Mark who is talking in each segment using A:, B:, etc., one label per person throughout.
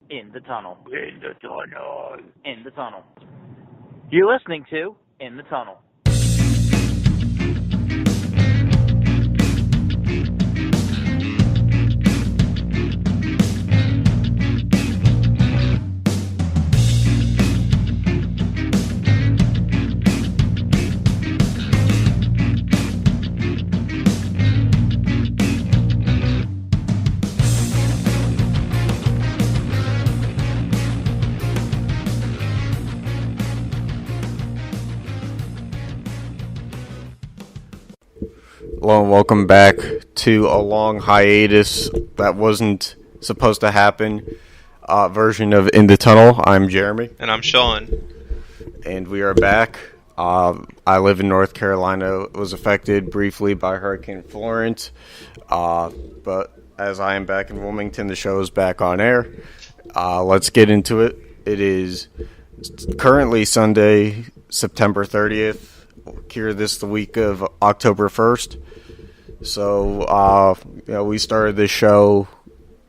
A: In the tunnel.
B: In the tunnel.
A: In the tunnel. You're listening to In the Tunnel.
C: Hello and welcome back to a long hiatus that wasn't supposed to happen version of In the Tunnel. I'm Jeremy.
D: And I'm Sean.
C: And we are back. I live in North Carolina. Was affected briefly by Hurricane Florence. But as I am back in Wilmington, the show is back on air. Let's get into it. It is currently Sunday, September 30th. Here the week of October 1st. So, we started this show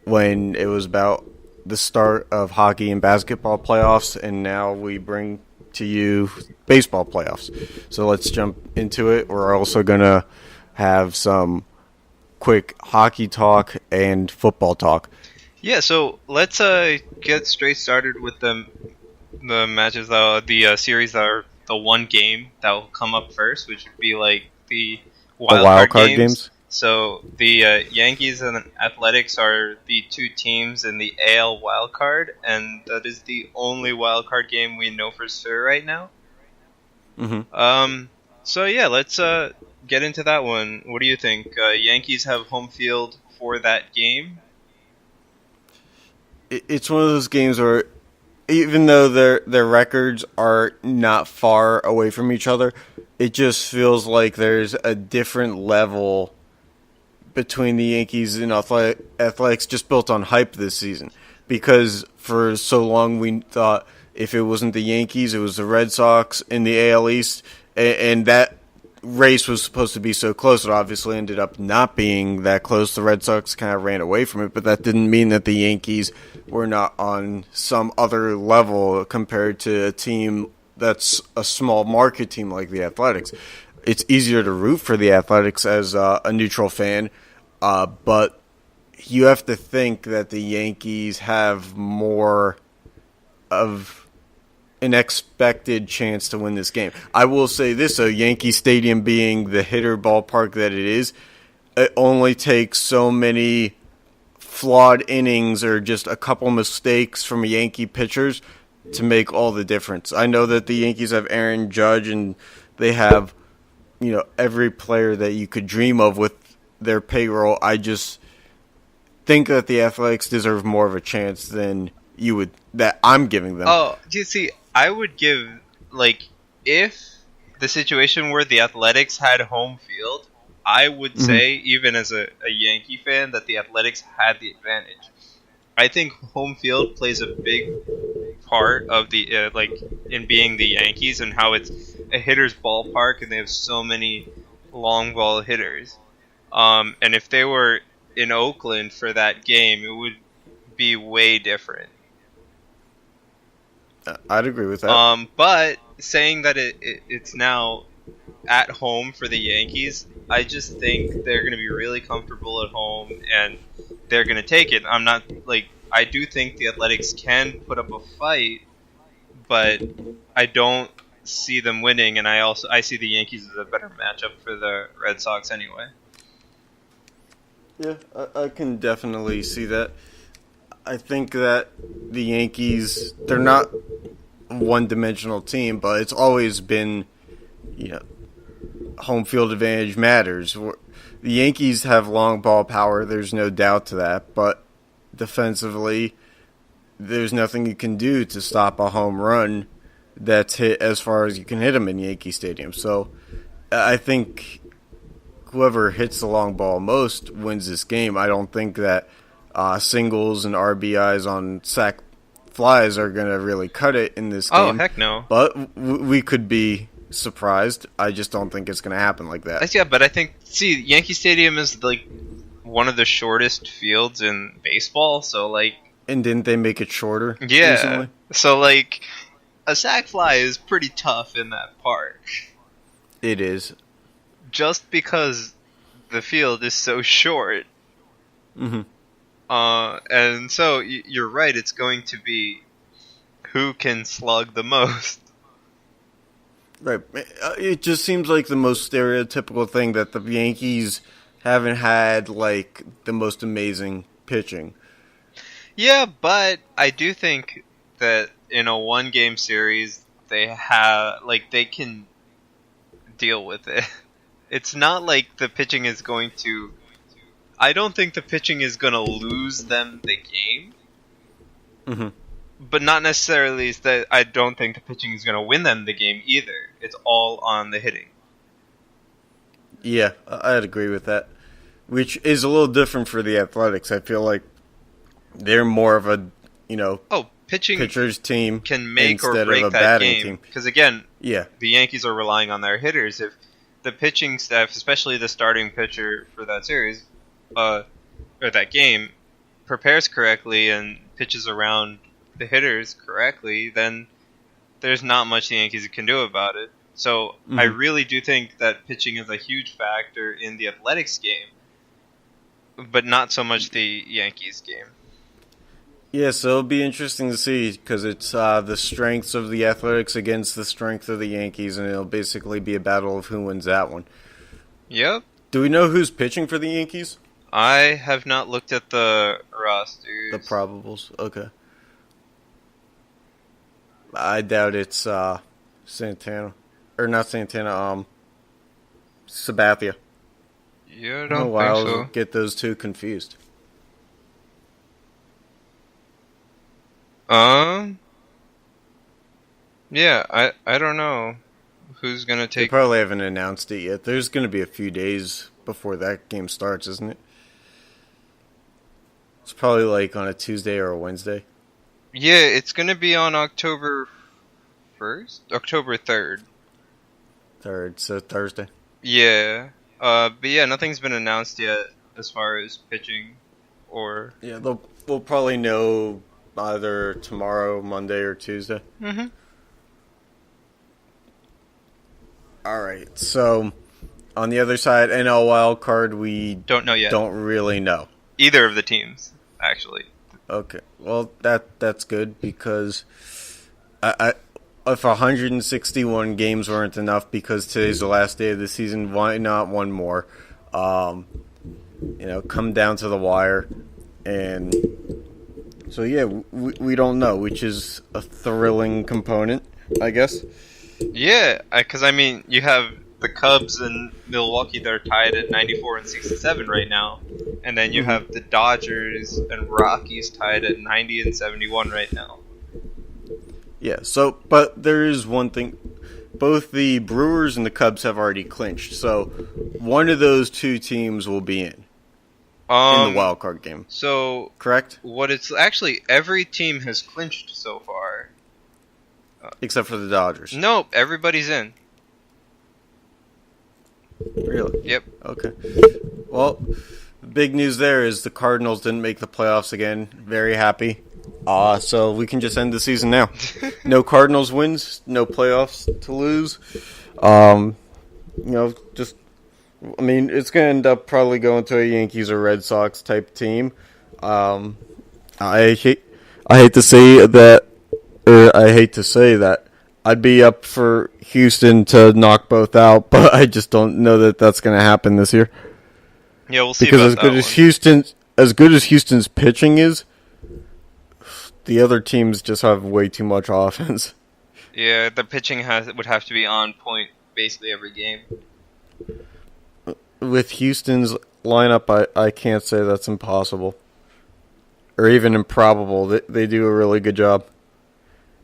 C: when it was about the start of hockey and basketball playoffs, and now we bring to you baseball playoffs. So let's jump into it. We're also going to have some quick hockey talk and football talk.
D: Yeah, so let's get straight started with the matches, the series that are the one game that will come up first, which would be like the wild card games. So the Yankees and Athletics are the two teams in the AL wild card, and that is the only wild card game we know for sure right now.
C: Mm-hmm.
D: So yeah, let's get into that one. What do you think? Yankees have home field for that game.
C: It's one of those games where, even though their records are not far away from each other, it just feels like there's a different level between the Yankees and Athletics, just built on hype this season. Because for so long we thought if it wasn't the Yankees, it was the Red Sox in the AL East, and that race was supposed to be so close. It obviously ended up not being that close. The Red Sox kind of ran away from it, but that didn't mean that the Yankees were not on some other level compared to a team that's a small market team like the Athletics. It's easier to root for the Athletics as a neutral fan, but you have to think that the Yankees have more of an expected chance to win this game. I will say this, though, Yankee Stadium being the hitter ballpark that it is, it only takes so many flawed innings or just a couple mistakes from Yankee pitchers to make all the difference. I know that the Yankees have Aaron Judge and they have, every player that you could dream of with their payroll. I just think that the Athletics deserve more of a chance than that I'm giving them.
D: Oh, do you see? I would give, if the situation where the Athletics had home field, I would say, even as a Yankee fan, that the Athletics had the advantage. I think home field plays a big part of the in being the Yankees and how it's a hitter's ballpark and they have so many long ball hitters. And if they were in Oakland for that game, it would be way different.
C: I'd agree with that.
D: But saying that it's now at home for the Yankees, I just think they're going to be really comfortable at home and they're going to take it. I do think the Athletics can put up a fight, but I don't see them winning, and I see the Yankees as a better matchup for the Red Sox anyway.
C: Yeah, I can definitely see that. I think that the Yankees, they're not a one-dimensional team, but it's always been, home field advantage matters. The Yankees have long ball power, there's no doubt to that, but defensively, there's nothing you can do to stop a home run that's hit as far as you can hit them in Yankee Stadium. So I think whoever hits the long ball most wins this game. I don't think that singles and RBIs on sac flies are going to really cut it in this game.
D: Oh, heck no.
C: But we could be surprised. I just don't think it's going to happen like that.
D: Yeah, but I think, Yankee Stadium is one of the shortest fields in baseball, so
C: And didn't they make it shorter
D: Yeah.
C: recently?
D: So, like, a sac fly is pretty tough in that park.
C: It is.
D: Just because the field is so short.
C: Mm-hmm.
D: And so, you're right, it's going to be who can slug the most.
C: Right. It just seems like the most stereotypical thing that the Yankees haven't had, like, the most amazing pitching.
D: Yeah, but I do think that in a one-game series, they can deal with it. It's not like the pitching is going to... I don't think the pitching is going to lose them the game.
C: Mm-hmm.
D: But not necessarily that I don't think the pitching is going to win them the game either. It's all on the hitting.
C: Yeah, I'd agree with that. Which is a little different for the Athletics. I feel like they're more of a,
D: Pitching
C: pitcher's team
D: can make or
C: instead
D: break
C: of a
D: that
C: batting
D: game.
C: team.
D: Because again,
C: Yeah.
D: the Yankees are relying on their hitters. If the pitching staff, especially the starting pitcher for that series, or that game, prepares correctly and pitches around the hitters correctly, then there's not much the Yankees can do about it. So I really do think that pitching is a huge factor in the Athletics game, but not so much the Yankees game.
C: Yeah, so it'll be interesting to see because it's the strengths of the Athletics against the strength of the Yankees, and it'll basically be a battle of who wins that one.
D: Yep.
C: Do we know who's pitching for the Yankees?
D: I have not looked at the rosters.
C: The probables? Okay. I doubt it's Santana. Or not Santana, Sabathia.
D: Yeah, I
C: I
D: don't
C: I'll
D: think so.
C: get those two confused.
D: Yeah, I don't know who's gonna
C: They
D: take.
C: probably haven't announced it yet. There's going to be a few days before that game starts, isn't it? It's probably like on a Tuesday or a Wednesday.
D: Yeah, it's gonna be on October 1st, October 3rd.
C: Third, so Thursday.
D: Yeah. But yeah, nothing's been announced yet as far as pitching or.
C: Yeah, we'll probably know either tomorrow, Monday, or Tuesday.
D: Mm-hmm.
C: All right, so on the other side, NL wild card, we
D: Don't know yet.
C: don't really know.
D: Either of the teams, actually.
C: Okay, well that's good because if 161 games weren't enough because today's the last day of the season, why not one more? Come down to the wire, and so yeah, we don't know, which is a thrilling component, I guess.
D: Yeah, because I mean, you have the Cubs and Milwaukee that are tied at 94 and 67 right now, and then you have the Dodgers and Rockies tied at 90 and 71 right now.
C: Yeah, but there is one thing. Both the Brewers and the Cubs have already clinched, so one of those two teams will be in the wild card game.
D: So,
C: correct?
D: What it's actually, every team has clinched so far.
C: Except for the Dodgers.
D: Nope, everybody's in.
C: Really?
D: Yep.
C: Okay. Well, the big news there is the Cardinals didn't make the playoffs again. Very happy. So we can just end the season now. No Cardinals wins, no playoffs to lose. It's going to end up probably going to a Yankees or Red Sox type team. I hate to say that. I hate to say that I'd be up for Houston to knock both out, but I just don't know that that's going to happen this year.
D: Yeah, we'll see.
C: Because as good as Houston's pitching is, the other teams just have way too much offense.
D: Yeah, the pitching would have to be on point basically every game.
C: With Houston's lineup, I can't say that's impossible. Or even improbable. They do a really good job.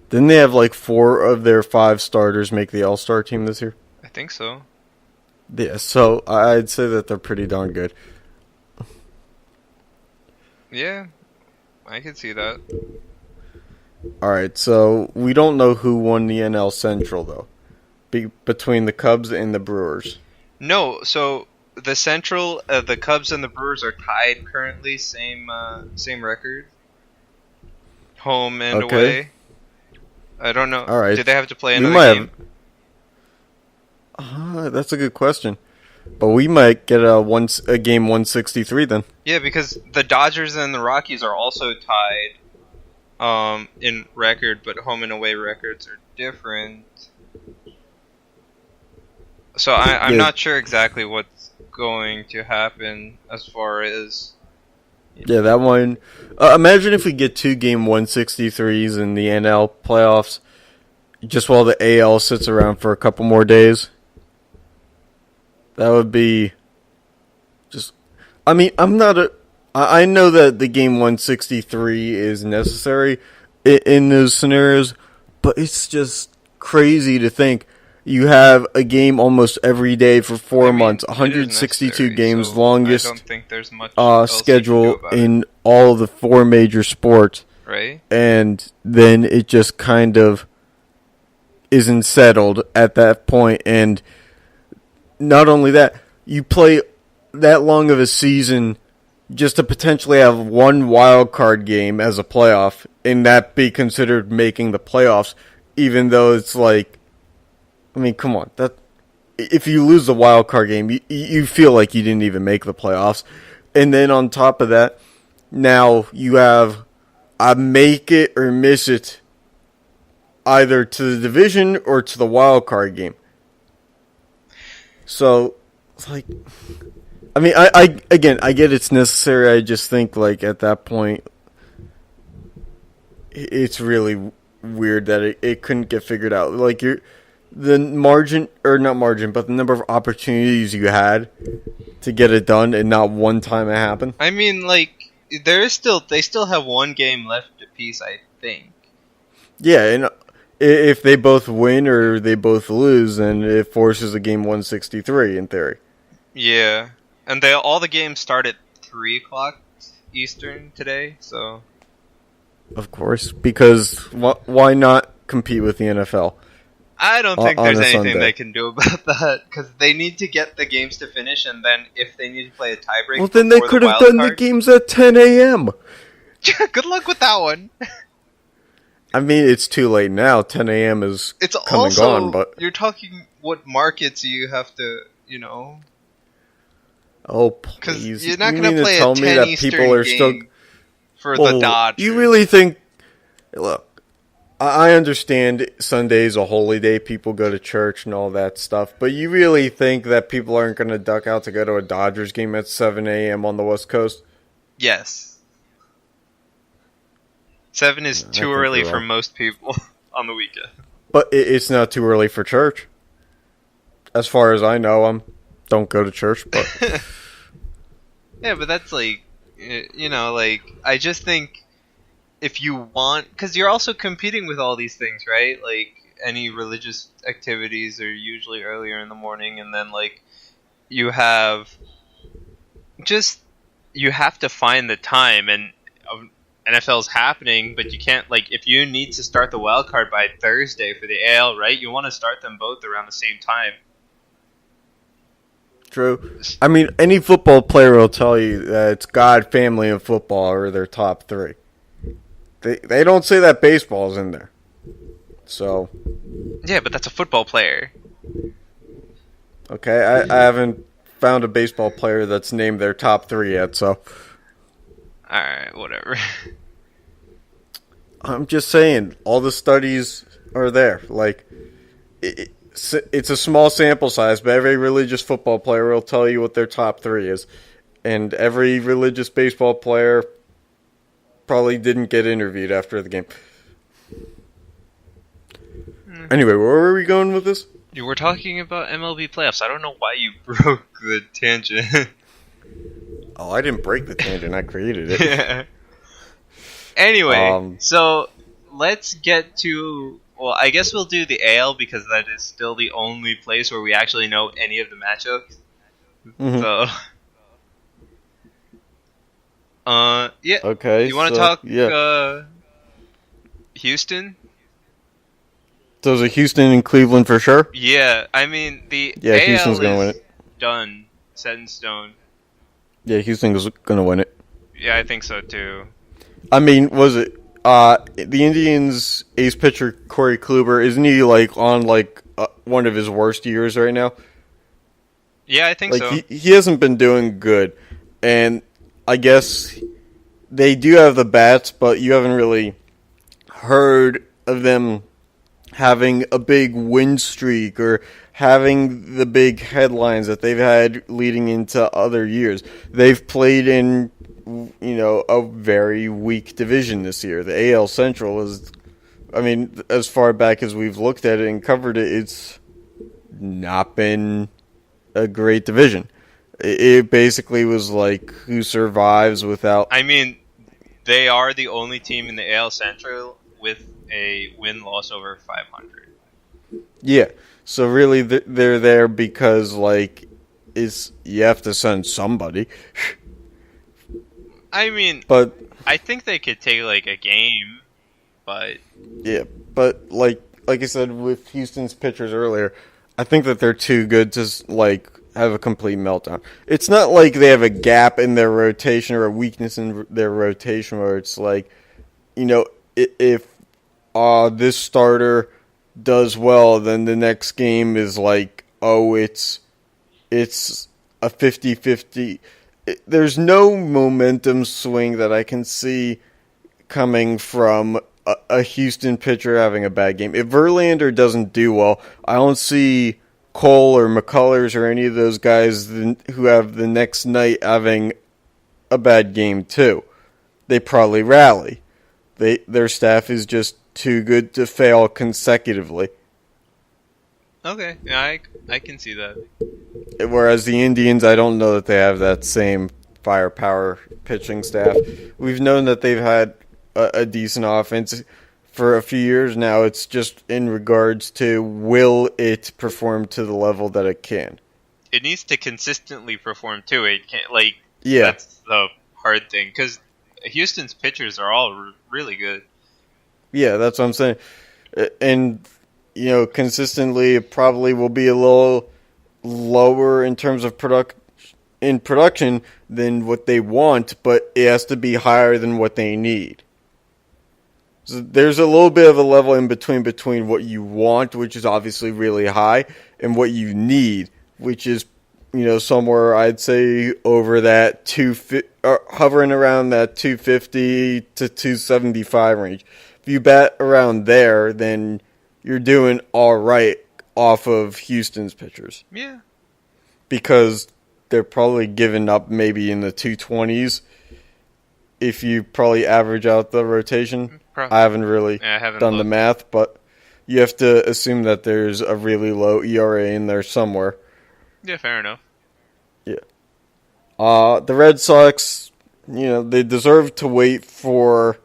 C: Didn't they have like 4 of their 5 starters make the All-Star team this year?
D: I think so.
C: Yeah, so I'd say that they're pretty darn good.
D: Yeah, I can see that.
C: Alright, so we don't know who won the NL Central, though. Between the Cubs and the Brewers.
D: No, so the Central, the Cubs and the Brewers are tied currently, same record. home and
C: Okay.
D: away. I don't know.
C: All right.
D: Do they have to play
C: We
D: another
C: might
D: game?
C: That's a good question. But we might get a game 163 then.
D: Yeah, because the Dodgers and the Rockies are also tied in record, but home and away records are different. So I'm
C: Yeah.
D: not sure exactly what's going to happen as far as...
C: Yeah, that one. Imagine if we get 2 game 163s in the NL playoffs, just while the AL sits around for a couple more days. That would be just. I mean, I know that the game 163 is necessary in those scenarios, but it's just crazy to think you have a game almost every day for 4 months,
D: it is
C: 162
D: necessary,
C: games,
D: so
C: longest
D: I don't think there's much else you can do
C: schedule
D: about it,
C: in all of the 4 major sports.
D: right?
C: And then it just kind of isn't settled at that point. And not only that, you play that long of a season just to potentially have one wild card game as a playoff and that be considered making the playoffs, even though it's like, I mean, come on, that if you lose the wild card game, you feel like you didn't even make the playoffs. And then on top of that, now you have a make it or miss it either to the division or to the wild card game. So, it's like, I mean, I get it's necessary. I just think, like, at that point, it's really weird that it couldn't get figured out. Like, the margin, or not margin, but the number of opportunities you had to get it done, and not one time it happened.
D: I mean, like, they still have one game left apiece, I think.
C: Yeah, and if they both win or they both lose, then it forces a game 163 in theory.
D: Yeah, and all the games start at 3:00 Eastern today, so...
C: Of course, because why not compete with the NFL?
D: I don't think there's
C: on a
D: anything
C: Sunday?
D: they can do about that, because they need to get the games to finish, and then if they need to play a tiebreak,
C: Well, then they
D: before
C: could
D: the
C: have
D: wild
C: done the
D: card-
C: games at 10 a.m.
D: Good luck with that one.
C: I mean, it's too late now. 10 a.m. is
D: It's
C: come
D: also
C: and gone, but...
D: you're talking what markets you have to,
C: Oh,
D: because
C: please.
D: you're not
C: You
D: going
C: mean
D: to play
C: tell
D: a
C: me
D: 10
C: that
D: Eastern
C: people are
D: game
C: still...
D: for
C: Oh,
D: the Dodgers.
C: You really think... Look, I understand Sunday's a holy day. People go to church and all that stuff. But you really think that people aren't going to duck out to go to a Dodgers game at 7 a.m. on the West Coast?
D: Yes. 7 is
C: I
D: too
C: think
D: early
C: you're
D: for
C: wrong.
D: most people on the weekend.
C: But it's not too early for church. As far as I know, don't go to church, but...
D: Yeah, but that's like, like, I just think if you want, because you're also competing with all these things, right? Like, any religious activities are usually earlier in the morning, and then, like, you have to find the time, and NFL's happening, but you can't, like, if you need to start the wild card by Thursday for the AL, right? You want to start them both around the same time.
C: True. I mean, any football player will tell you that it's God, family, and football are their top 3. They don't say that baseball's in there. So...
D: Yeah, but that's a football player.
C: Okay, I haven't found a baseball player that's named their top 3 yet, so...
D: Alright, whatever.
C: I'm just saying, all the studies are there. Like, it's a small sample size, but every religious football player will tell you what their top 3 is. And every religious baseball player probably didn't get interviewed after the game. Anyway, where were we going with this?
D: You were talking about MLB playoffs. I don't know why you broke the tangent.
C: Oh, I didn't break the tangent. I created it.
D: Yeah. Anyway, so let's get to... Well, I guess we'll do the AL because that is still the only place where we actually know any of the matchups.
C: Mhm.
D: So... yeah.
C: Okay.
D: You want to talk Houston?
C: So is it Houston and Cleveland for sure?
D: Yeah, I mean, the
C: Yeah,
D: AL
C: Houston's going to win
D: is
C: it.
D: done, set in stone.
C: Yeah, Houston's going to win it.
D: Yeah, I think so too.
C: I mean, was it... the Indians' ace pitcher Corey Kluber, isn't he on one of his worst years right now?
D: Yeah, I think so.
C: He hasn't been doing good, and I guess they do have the bats, but you haven't really heard of them having a big win streak or having the big headlines that they've had leading into other years. They've played in, a very weak division this year. The AL Central is, as far back as we've looked at it and covered it, it's not been a great division. It basically was like who survives without...
D: They are the only team in the AL Central with a win-loss over 500.
C: Yeah, so really they're there because, you have to send somebody.
D: But I think they could take, a game, but...
C: Yeah, but, like I said with Houston's pitchers earlier, I think that they're too good to, have a complete meltdown. It's not like they have a gap in their rotation or a weakness in their rotation where it's if this starter does well, then the next game is it's a 50-50. There's no momentum swing that I can see coming from a Houston pitcher having a bad game. If Verlander doesn't do well, I don't see Cole or McCullers or any of those guys who have the next night having a bad game too. They probably rally. Their staff is just too good to fail consecutively.
D: Okay, yeah, I can see that.
C: Whereas the Indians, I don't know that they have that same firepower pitching staff. We've known that they've had a decent offense for a few years now. It's just in regards to will it perform to the level that it can.
D: It needs to consistently perform too. It can't That's the hard thing because Houston's pitchers are all really good.
C: Yeah, that's what I'm saying. And consistently, it probably will be a little lower in terms of production than what they want, but it has to be higher than what they need. So there's a little bit of a level in between what you want, which is obviously really high, and what you need, which is, somewhere I'd say over that hovering around that 250 to 275 range. If you bat around there, then you're doing all right off of Houston's pitchers.
D: Yeah. Because
C: they're probably giving up maybe in the 220s if you probably average out the rotation. I haven't really done the math, but you have to assume that there's a really low ERA in there somewhere.
D: Yeah, fair enough.
C: Yeah. The Red Sox, they deserve to wait for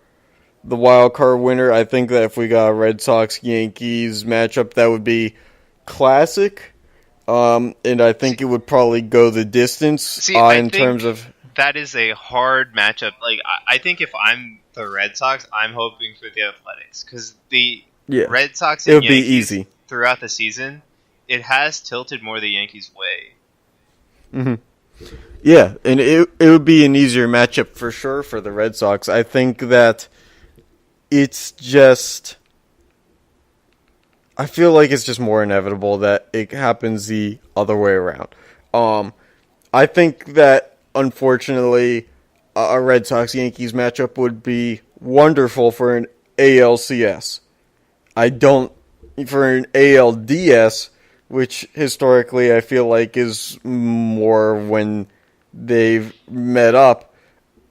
C: the wild card winner. I think that if we got a Red Sox-Yankees matchup, that would be classic. And I think it would probably go the distance terms of...
D: That is a hard matchup. I think if I'm the Red Sox, I'm hoping for the Athletics. Because the Red Sox and Yankees,
C: be easy
D: throughout the season, it has tilted more the Yankees' way.
C: Mm-hmm. Yeah, and it would be an easier matchup for sure for the Red Sox. I think that it's just... I feel like it's just more inevitable that it happens the other way around. I think that, unfortunately, a Red Sox-Yankees matchup would be wonderful for an ALCS. For an ALDS, which historically I feel like is more when they've met up,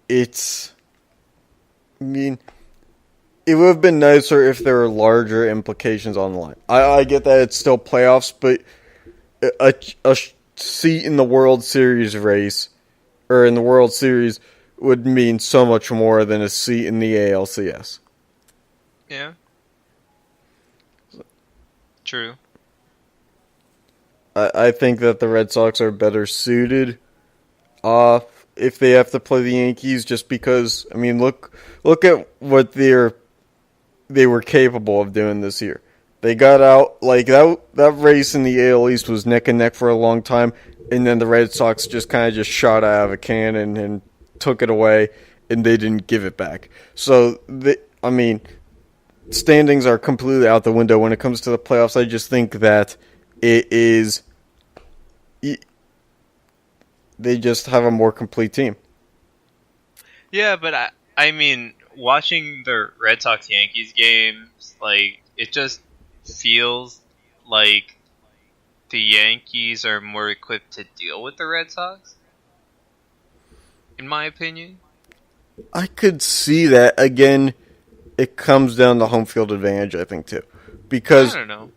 C: it would have been nicer if there were larger implications on the line. I get that it's still playoffs, but a seat in the World Series race, or in the World Series, would mean so much more than a seat in the ALCS.
D: Yeah. True.
C: I think that the Red Sox are better suited if they have to play the Yankees, just because, look at what they were capable of doing this year. They got out, that race in the AL East was neck and neck for a long time, and then the Red Sox just kind of shot out of a cannon and took it away, and they didn't give it back. So I mean, standings are completely out the window when it comes to the playoffs. I just think that it is. They just have a more complete team.
D: Yeah, but I mean, watching the Red Sox Yankees games, like it just feels like the Yankees are more equipped to deal with the Red Sox. In my opinion.
C: I could see that. Again, it comes down to home field advantage, I think, too. Because
D: I don't know.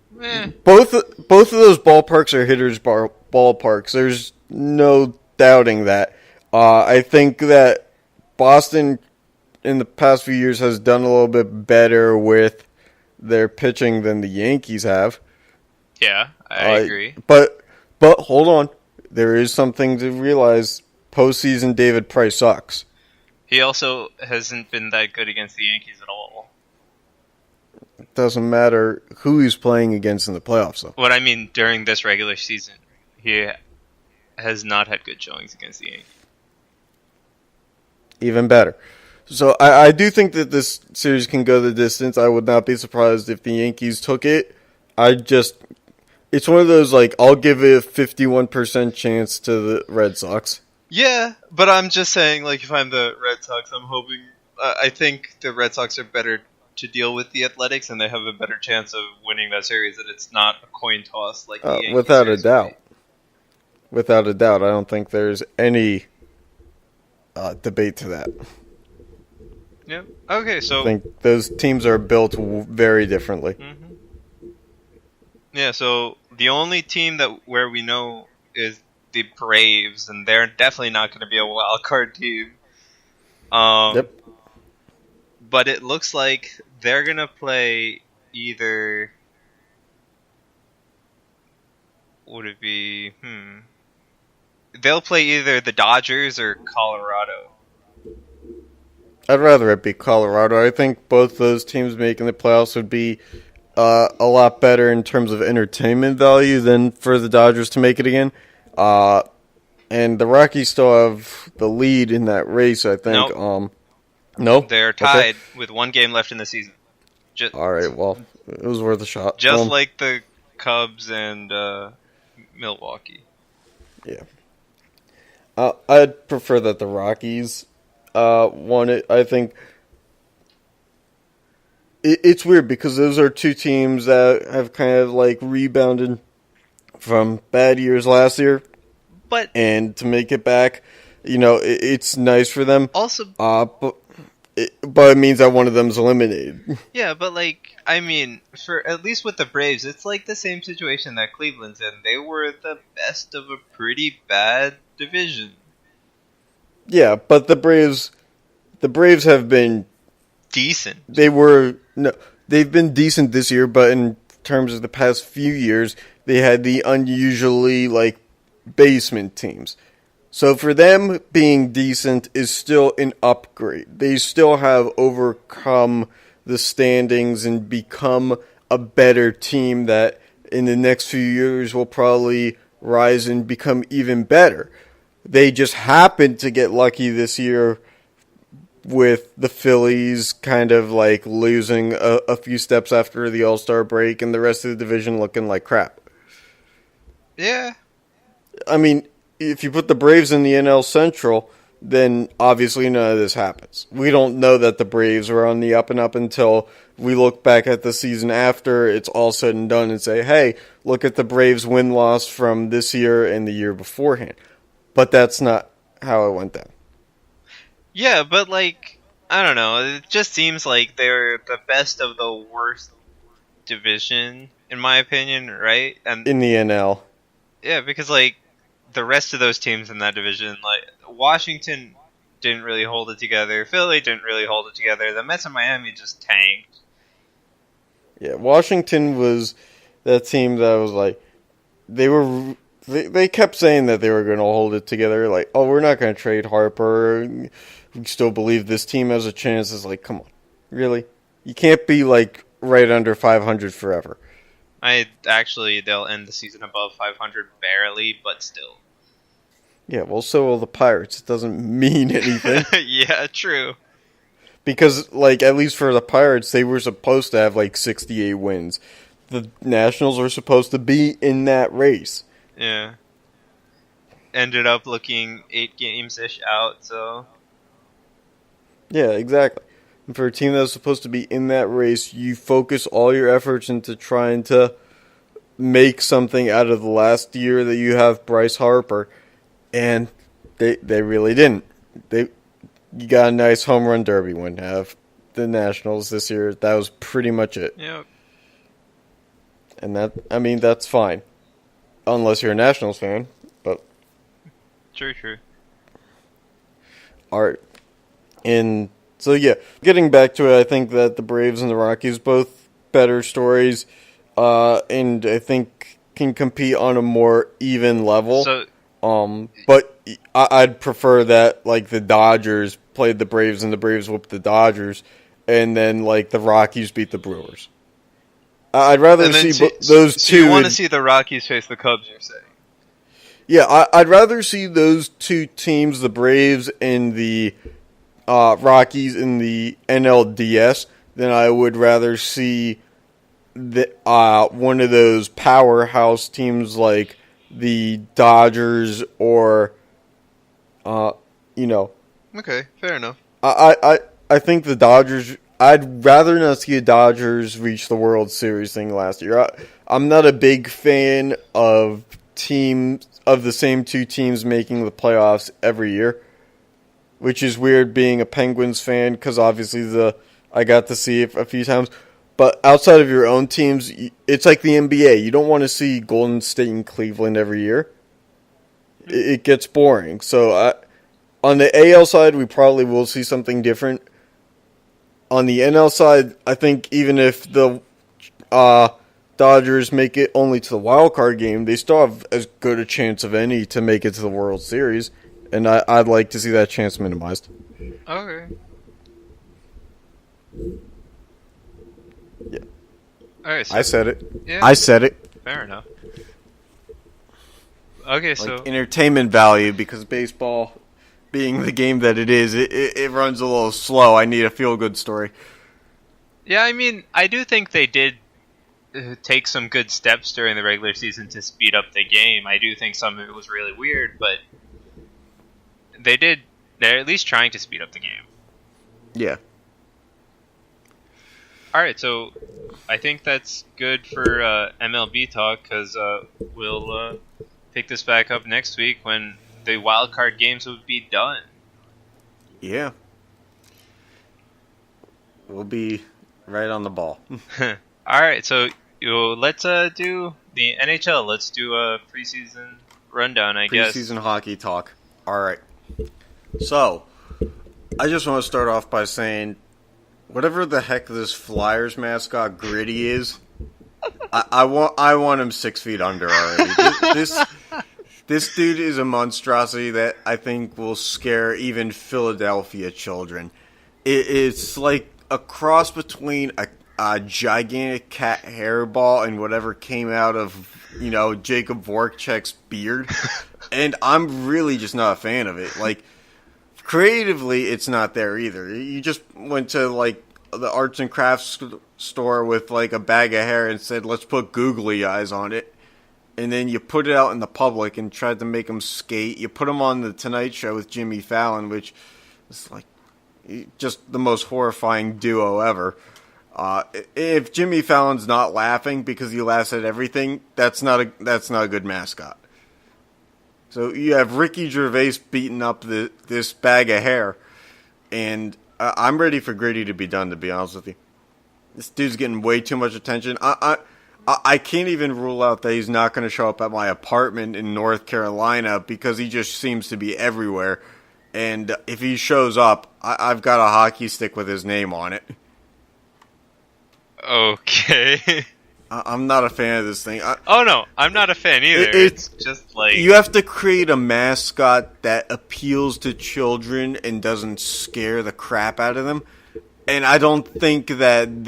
C: both of those ballparks are hitters' ballparks. There's no doubting that. I think that Boston, in the past few years, has done a little bit better with their pitching than the Yankees have.
D: Yeah, I agree.
C: But hold on. There is something to realize. Postseason David Price sucks.
D: He also hasn't been that good against the Yankees at all.
C: It doesn't matter who he's playing against in the playoffs, though.
D: What I mean, during this regular season, he has not had good showings against the Yankees.
C: Even better. So I do think that this series can go the distance. I would not be surprised if the Yankees took it. It's one of those, like, I'll give it a 51% chance to the Red Sox.
D: Yeah, but I'm just saying, like, if I'm the Red Sox, I'm hoping... I think the Red Sox are better to deal with the Athletics, and they have a better chance of winning that series, that it's not a coin toss like the Yankees.
C: Without a doubt. Without a doubt. I don't think there's any debate to that.
D: Yeah. Okay, so...
C: I think those teams are built very differently.
D: Mm-hmm. Yeah, so the only team where we know is the Braves, and they're definitely not going to be a wild card team.
C: Yep.
D: But it looks like they're going to play either... Would it be... They'll play either the Dodgers or Colorado.
C: I'd rather it be Colorado. I think both those teams making the playoffs would be a lot better in terms of entertainment value than for the Dodgers to make it again. And the Rockies still have the lead in that race, I think.
D: Nope.
C: No?
D: They're tied with one game left in the season.
C: All right, well, it was worth a shot.
D: Just like the Cubs and Milwaukee.
C: Yeah. I'd prefer that the Rockies won it. I think it's weird because those are two teams that have kind of like rebounded from bad years last year. And to make it back, it's nice for them.
D: Also,
C: but it means that one of them's eliminated.
D: Yeah, but I mean, for at least with the Braves, it's like the same situation that Cleveland's in. They were the best of a pretty bad division.
C: Yeah, but the Braves have been
D: decent.
C: They've been decent this year, but in terms of the past few years, they had the unusually basement teams. So for them, being decent is still an upgrade. They still have overcome the standings and become a better team that in the next few years will probably rise and become even better. They just happened to get lucky this year with the Phillies kind of losing a few steps after the All-Star break and the rest of the division looking like crap.
D: Yeah.
C: I mean, if you put the Braves in the NL Central, then obviously none of this happens. We don't know that the Braves are on the up and up until we look back at the season after it's all said and done and say, hey, look at the Braves win-loss from this year and the year beforehand. But that's not how it went down.
D: Yeah, but I don't know. It just seems like they're the best of the worst division, in my opinion, right? And
C: in the NL.
D: Yeah, because the rest of those teams in that division, Washington didn't really hold it together. Philly didn't really hold it together. The Mets and Miami just tanked.
C: Yeah, Washington was that team that was they kept saying that they were going to hold it together. We're not going to trade Harper. We still believe this team has a chance. It's come on. Really? You can't be right under 500 forever.
D: They'll end the season above 500 barely, but still.
C: Yeah, well, so will the Pirates. It doesn't mean anything.
D: Yeah, true.
C: Because, like, at least for the Pirates, they were supposed to have, like, 68 wins. The Nationals were supposed to be in that race.
D: Yeah. Ended up looking 8 games-ish out, so...
C: Yeah, exactly. And for a team that was supposed to be in that race, you focus all your efforts into trying to make something out of the last year that you have Bryce Harper, and they really didn't. You got a nice home run derby win out of the Nationals this year. That was pretty much it.
D: Yep.
C: And that's fine. Unless you're a Nationals fan, but...
D: True.
C: Alright. And so, yeah, getting back to it, I think that the Braves and the Rockies, both better stories, and I think can compete on a more even level.
D: So,
C: but I'd prefer that, like, the Dodgers played the Braves and the Braves whooped the Dodgers, and then, like, the Rockies beat the Brewers. I'd rather see those two.
D: So you want to see the Rockies face the Cubs, you're saying?
C: Yeah, I'd rather see those two teams, the Braves and the Rockies in the NLDS, than I would rather see one of those powerhouse teams like the Dodgers or,
D: Okay, fair enough.
C: I think the Dodgers... I'd rather not see the Dodgers reach the World Series thing last year. I'm not a big fan of the same two teams making the playoffs every year, which is weird being a Penguins fan because obviously I got to see it a few times. But outside of your own teams, it's like the NBA. You don't want to see Golden State and Cleveland every year. It gets boring. So on the AL side, we probably will see something different. On the NL side, I think even if the Dodgers make it only to the wild card game, they still have as good a chance of any to make it to the World Series, and I'd like to see that chance minimized.
D: Okay.
C: Yeah.
D: Alright, so...
C: I said it.
D: Yeah.
C: I said it.
D: Fair enough. Okay, so...
C: Like entertainment value, because baseball... being the game that it is, it runs a little slow. I need a feel-good story.
D: Yeah, I mean, I do think they did take some good steps during the regular season to speed up the game. I do think some of it was really weird, but they're at least trying to speed up the game.
C: Yeah.
D: Alright, so I think that's good for MLB talk, because we'll pick this back up next week when the wild card games would be done.
C: Yeah. We'll be right on the ball.
D: Alright, so let's do the NHL. Let's do a preseason rundown, I guess.
C: Preseason hockey talk. Alright. So, I just want to start off by saying, whatever the heck this Flyers mascot Gritty is, I want him 6 feet under already. This dude is a monstrosity that I think will scare even Philadelphia children. It's like a cross between a gigantic cat hairball and whatever came out of, Jacob Voracek's beard. And I'm really just not a fan of it. Like, creatively, it's not there either. You just went to, like, the arts and crafts store with, like, a bag of hair and said, let's put googly eyes on it. And then you put it out in the public and tried to make him skate. You put him on the Tonight Show with Jimmy Fallon, which is like just the most horrifying duo ever. If Jimmy Fallon's not laughing because he laughs at everything, that's not a good mascot. So you have Ricky Gervais beating up this bag of hair, and I'm ready for Gritty to be done. To be honest with you, this dude's getting way too much attention. I can't even rule out that he's not going to show up at my apartment in North Carolina because he just seems to be everywhere. And if he shows up, I've got a hockey stick with his name on it.
D: Okay.
C: I'm not a fan of this thing.
D: No, I'm not a fan either. It's just like...
C: You have to create a mascot that appeals to children and doesn't scare the crap out of them. And I don't think that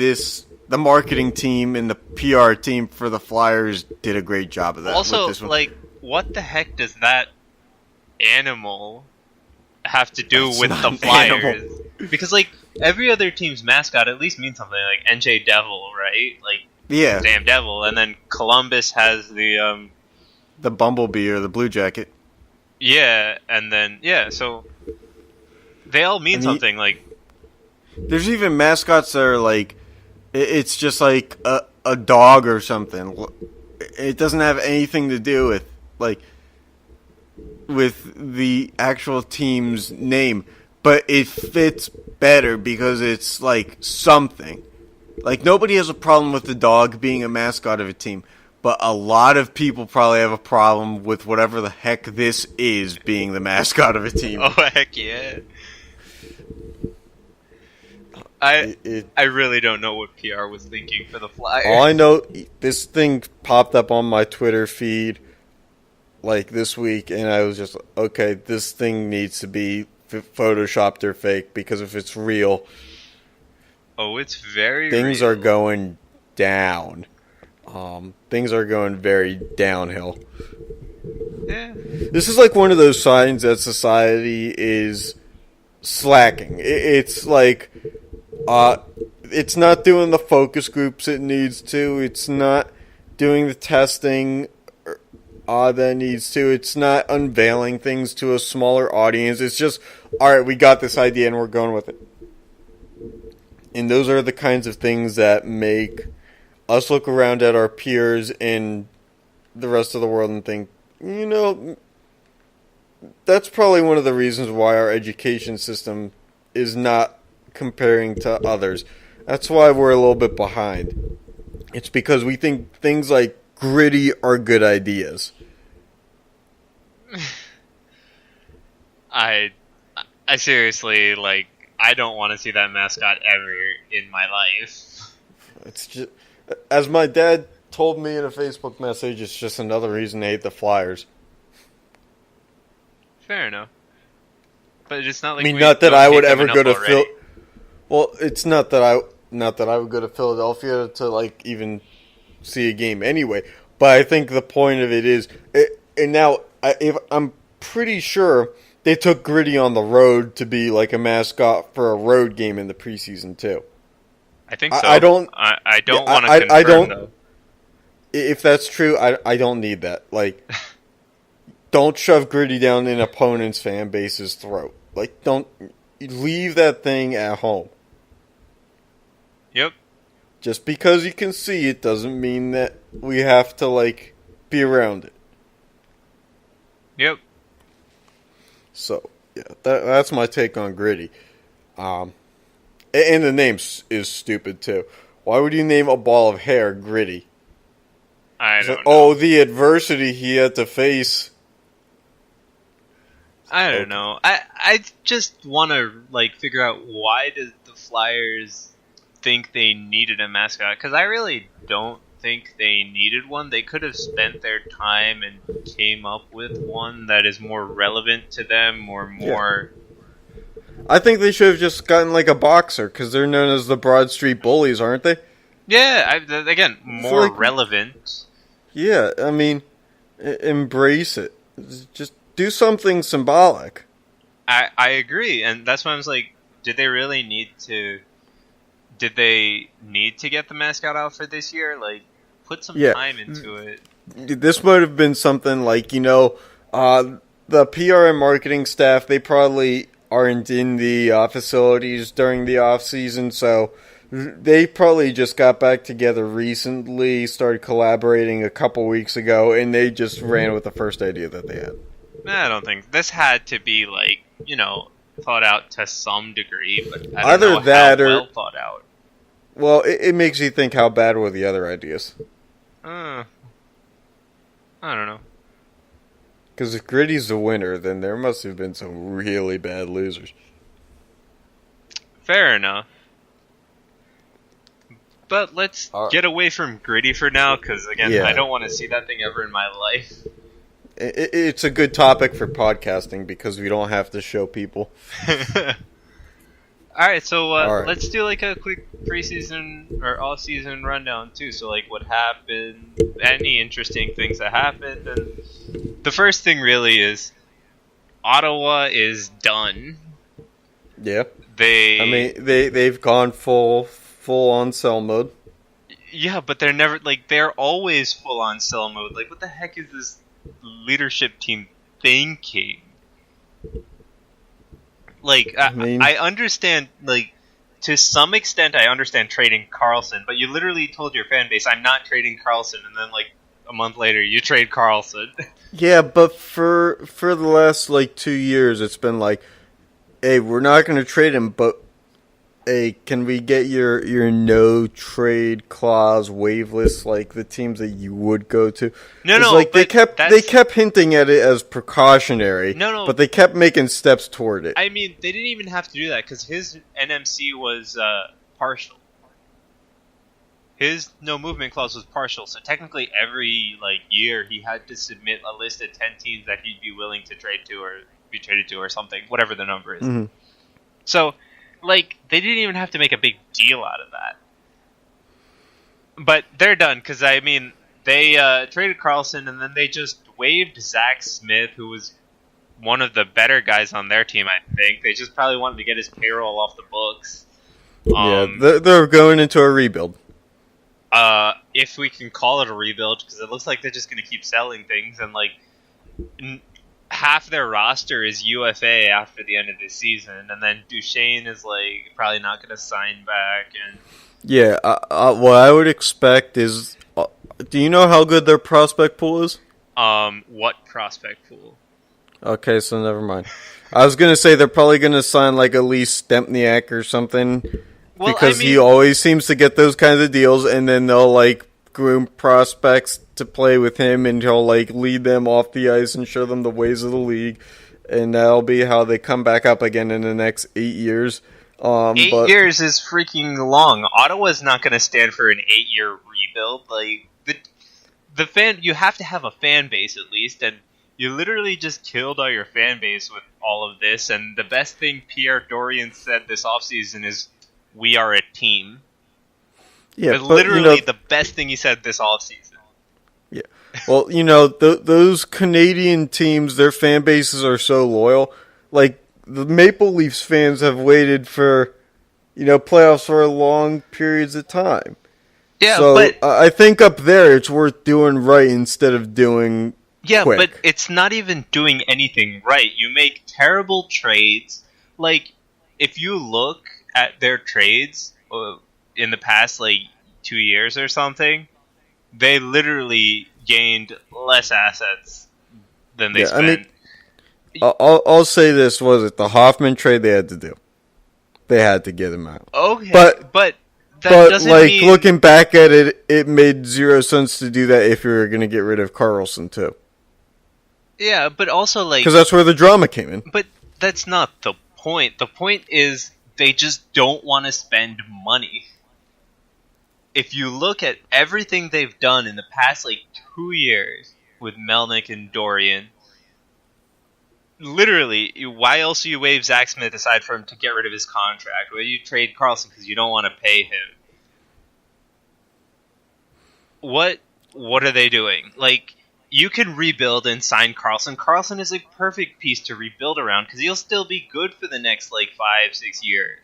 C: the marketing team and the PR team for the Flyers did a great job of that.
D: Also,
C: with this one.
D: like, what the heck does that animal have to do with the Flyers? Because, like, every other team's mascot at least means something, like NJ Devil, right? Like
C: Yeah,
D: damn devil, and then Columbus has the
C: bumblebee or the blue jacket.
D: yeah, and then so they all mean
C: And
D: something. Like
C: there's even mascots that are like, it's just like a dog or something. It doesn't have anything to do with the actual team's name, but it fits better because it's like something. Like nobody has a problem with the dog being a mascot of a team, but a lot of people probably have a problem with whatever the heck this is being the mascot of a team.
D: oh heck yeah. I really don't know what PR was thinking for the Flyers.
C: All I know, this thing popped up on my Twitter feed like this week, and I was just, okay, this thing needs to be photoshopped or fake, because if it's real,
D: oh, it's very
C: things
D: real.
C: are going down. Things are going very downhill.
D: Yeah.
C: This is like one of those signs that society is slacking. It's like, it's not doing the focus groups it needs to. It's not doing the testing that it needs to. It's not unveiling things to a smaller audience. It's just, all right, we got this idea and we're going with it. And those are the kinds of things that make us look around at our peers in the rest of the world and think, you know, that's probably one of the reasons why our education system is not comparing to others. That's why we're a little bit behind. It's because we think things like gritty are good ideas.
D: I seriously, like, I don't want to see that mascot ever in my life.
C: It's just, as my dad told me in a Facebook message, it's just another reason to hate the Flyers.
D: Fair enough. But it's not like
C: I mean, not that I would ever go to
D: Phil.
C: Well, it's not that I would go to Philadelphia to like even see a game anyway. But I think the point of it is, and now I'm pretty sure they took Gritty on the road to be like a mascot for a road game in the preseason too.
D: I think so.
C: I don't
D: want to confirm,
C: I don't.
D: though.
C: If that's true, I don't need that. Like, don't shove Gritty down an opponent's fan base's throat. Like, don't leave that thing at home.
D: Yep.
C: Just because you can see it doesn't mean that we have to like be around it.
D: Yep.
C: So yeah, that's my take on Gritty. And the name is stupid too. Why would you name a ball of hair Gritty?
D: I don't know.
C: Oh, the adversity he had to face.
D: I don't know. I just want to like figure out, why does the Flyers think they needed a mascot? Because I really don't think they needed one. They could have spent their time and came up with one that is more relevant to them, or more.
C: Yeah. I think they should have just gotten like a boxer, because they're known as the Broad Street Bullies, aren't they?
D: Yeah, again, more
C: like,
D: relevant.
C: Yeah, I mean, embrace it. Just do something symbolic.
D: I agree, and that's why I was like, did they really need to? Did they need to get the mascot out for this year? Like, put some time into it.
C: This would have been something like, the PR and marketing staff, they probably aren't in the facilities during the off season, so they probably just got back together recently, started collaborating a couple weeks ago, and they just ran with the first idea that they had.
D: I don't think this had to be like, thought out to some degree, but I don't know how well thought out.
C: Well, it makes you think, how bad were the other ideas?
D: I don't know.
C: Because if Gritty's the winner, then there must have been some really bad losers.
D: Fair enough. But let's get away from Gritty for now, because, again, I don't want to see that thing ever in my life.
C: It's a good topic for podcasting, because we don't have to show people.
D: Alright, so let's do like a quick preseason or all-season rundown too. So like what happened, any interesting things that happened, and the first thing really is Ottawa is done.
C: Yeah. they've gone full on sell mode.
D: Yeah, but they're never they're always full on sell mode. Like, what the heck is this leadership team thinking? Like, I understand, like, to some extent, I understand trading Carlson, but you literally told your fan base, "I'm not trading Carlson," and then like a month later, you trade Carlson.
C: Yeah, but for the last 2 years, it's been like, hey, we're not going to trade him, but hey, can we get your no trade clause waive list, like the teams that you would go to? They kept hinting at it as precautionary.
D: No,
C: but they kept making steps toward it.
D: I mean, they didn't even have to do that because his NMC was partial. His no movement clause was partial, so technically every year he had to submit a list of 10 teams that he'd be willing to trade to or be traded to or something, whatever the number is.
C: Mm-hmm.
D: So, they didn't even have to make a big deal out of that. But they're done, because, I mean, they traded Carlson, and then they just waived Zach Smith, who was one of the better guys on their team, I think. They just probably wanted to get his payroll off the books.
C: They're going into a rebuild.
D: If we can call it a rebuild, because it looks like they're just going to keep selling things, and, half their roster is UFA after the end of the season, and then Duchesne is probably not going to sign back. And
C: yeah, what I would expect is, do you know how good their prospect pool is?
D: What prospect pool?
C: Okay, so never mind. I was going to say they're probably going to sign at least Stempniak or something, because he always seems to get those kinds of deals, and then they'll groom prospects to play with him, and he'll lead them off the ice and show them the ways of the league, and that'll be how they come back up again in the next 8 years.
D: 8 years is freaking long. Ottawa's not going to stand for an 8-year rebuild. The fan, you have to have a fan base at least, and you literally just killed all your fan base with all of this. And the best thing Pierre Dorian said this offseason is, "We are a team."
C: Yeah,
D: but literally the best thing he said this offseason.
C: Yeah. Well, those Canadian teams, their fan bases are so loyal. The Maple Leafs fans have waited for, playoffs for long periods of time.
D: Yeah,
C: so
D: but
C: I think up there it's worth doing right instead of doing quick.
D: But it's not even doing anything right. You make terrible trades. If you look at their trades in the past 2 years or something, they literally gained less assets than they spent.
C: I mean, I'll say this: was it the Hoffman trade they had to do? They had to get him out.
D: Okay, but that doesn't mean...
C: looking back at it, it made zero sense to do that if you were going to get rid of Carlson too.
D: Yeah, but also
C: because that's where the drama came in.
D: But that's not the point. The point is they just don't want to spend money. If you look at everything they've done in the past 2 years with Melnyk and Dorian, literally, why else do you waive Zach Smith aside from to get rid of his contract? Why do you trade Carlson because you don't want to pay him? What are they doing? You can rebuild and sign Carlson. Carlson is a perfect piece to rebuild around because he'll still be good for the next 5-6 years.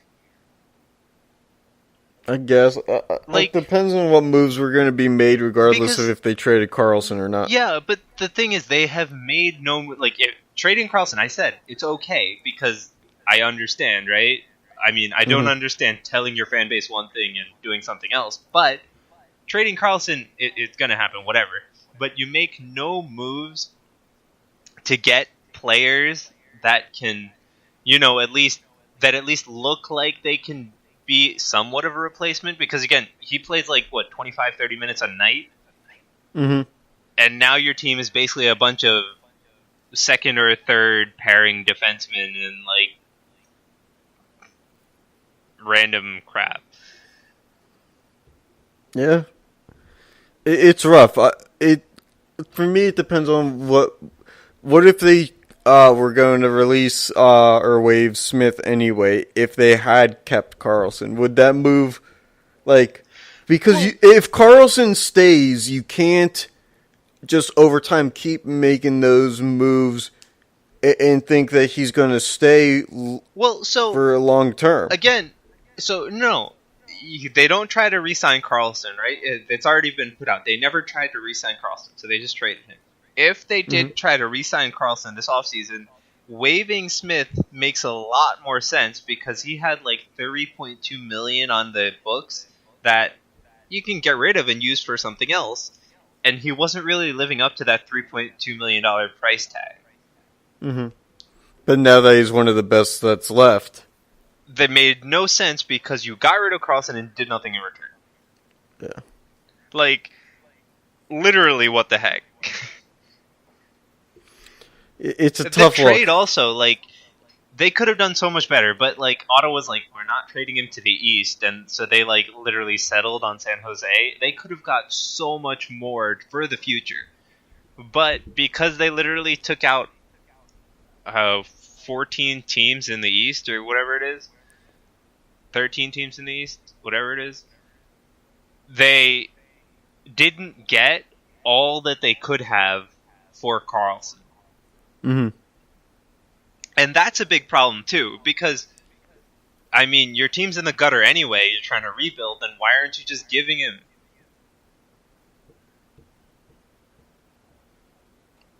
C: I guess. It depends on what moves were going to be made, regardless of if they traded Carlson or not.
D: Yeah, but the thing is, they have made no... trading Carlson, I said, it's okay, because I understand, right? I mean, I don't understand telling your fan base one thing and doing something else, but trading Carlson, it's going to happen, whatever. But you make no moves to get players that can, at least look like they can be somewhat of a replacement, because again, he plays 25-30 minutes a night, and now your team is basically a bunch of second or third pairing defensemen and random crap.
C: Yeah, it's rough. For me, it depends on what if they were going to release or waive Smith anyway. If they had kept Carlson, would that move because if Carlson stays, you can't just over time keep making those moves and think that he's going to stay for a long term.
D: Again, so no, they don't try to re-sign Carlson, right? It's already been put out. They never tried to re-sign Carlson, so they just traded him. If they did try to re-sign Carlson this offseason, waiving Smith makes a lot more sense because he had like $30.2 million on the books that you can get rid of and use for something else, and he wasn't really living up to that $3.2 million price tag.
C: Mm-hmm. But now that he's one of the best that's left,
D: that made no sense because you got rid of Carlson and did nothing in return.
C: Yeah.
D: Like, literally, what the heck?
C: It's a tough
D: the trade
C: look.
D: Also, like, they could have done so much better, but, like, Ottawa's like, we're not trading him to the East, and so they, like, literally settled on San Jose. They could have got so much more for the future. But because they literally took out 14 teams in the East, or whatever it is, 13 teams in the East, whatever it is, they didn't get all that they could have for Carlson.
C: Mm-hmm.
D: And that's a big problem, too, because, I mean, your team's in the gutter anyway, you're trying to rebuild, then why aren't you just giving him?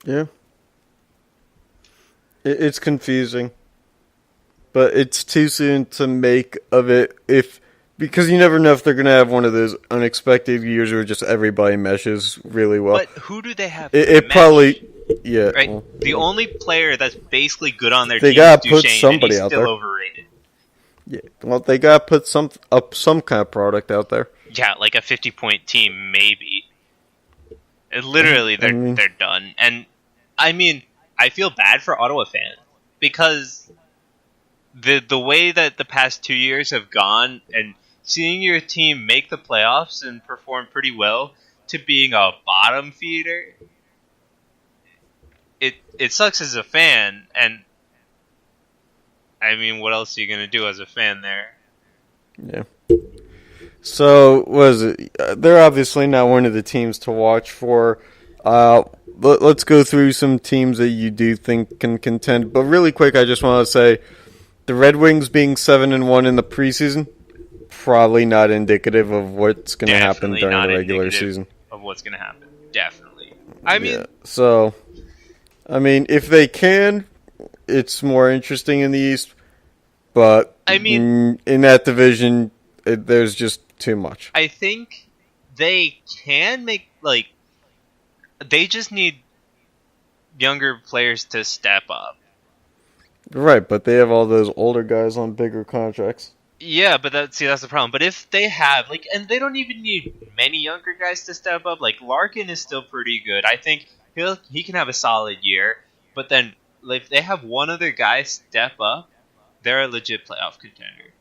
C: Yeah. It's confusing. But it's too soon to make of it because you never know if they're going to have one of those unexpected years where just everybody meshes really well.
D: But who do they have?
C: It probably, yeah.
D: Right?
C: Well,
D: the only player that's basically good on their
C: they
D: team
C: gotta
D: is
C: put
D: Duchesne,
C: somebody
D: and he's
C: out
D: still
C: there.
D: overrated.
C: Yeah. Well, they got to put some kind of product out there.
D: Yeah, like a 50-point team, maybe. And literally, they're done. And I mean, I feel bad for Ottawa fans because the way that the past 2 years have gone, and seeing your team make the playoffs and perform pretty well, to being a bottom feeder, it sucks as a fan. And I mean, what else are you gonna do as a fan there?
C: Yeah. So, what is it? They're obviously not one of the teams to watch for. Let's go through some teams that you do think can contend. But really quick, I just want to say the Red Wings being 7-1 in the preseason, probably not indicative of what's going to happen during the regular season.
D: Of what's going to happen, definitely. I mean,
C: yeah. So, I mean, if they can, it's more interesting in the East. But
D: I mean,
C: in that division, there's just too much.
D: I think they can make, like, they just need younger players to step up.
C: Right, but they have all those older guys on bigger contracts.
D: Yeah, but that's the problem. But if they have, like, and they don't even need many younger guys to step up. Like, Larkin is still pretty good. I think he can have a solid year. But then, if they have one other guy step up, they're a legit playoff contender.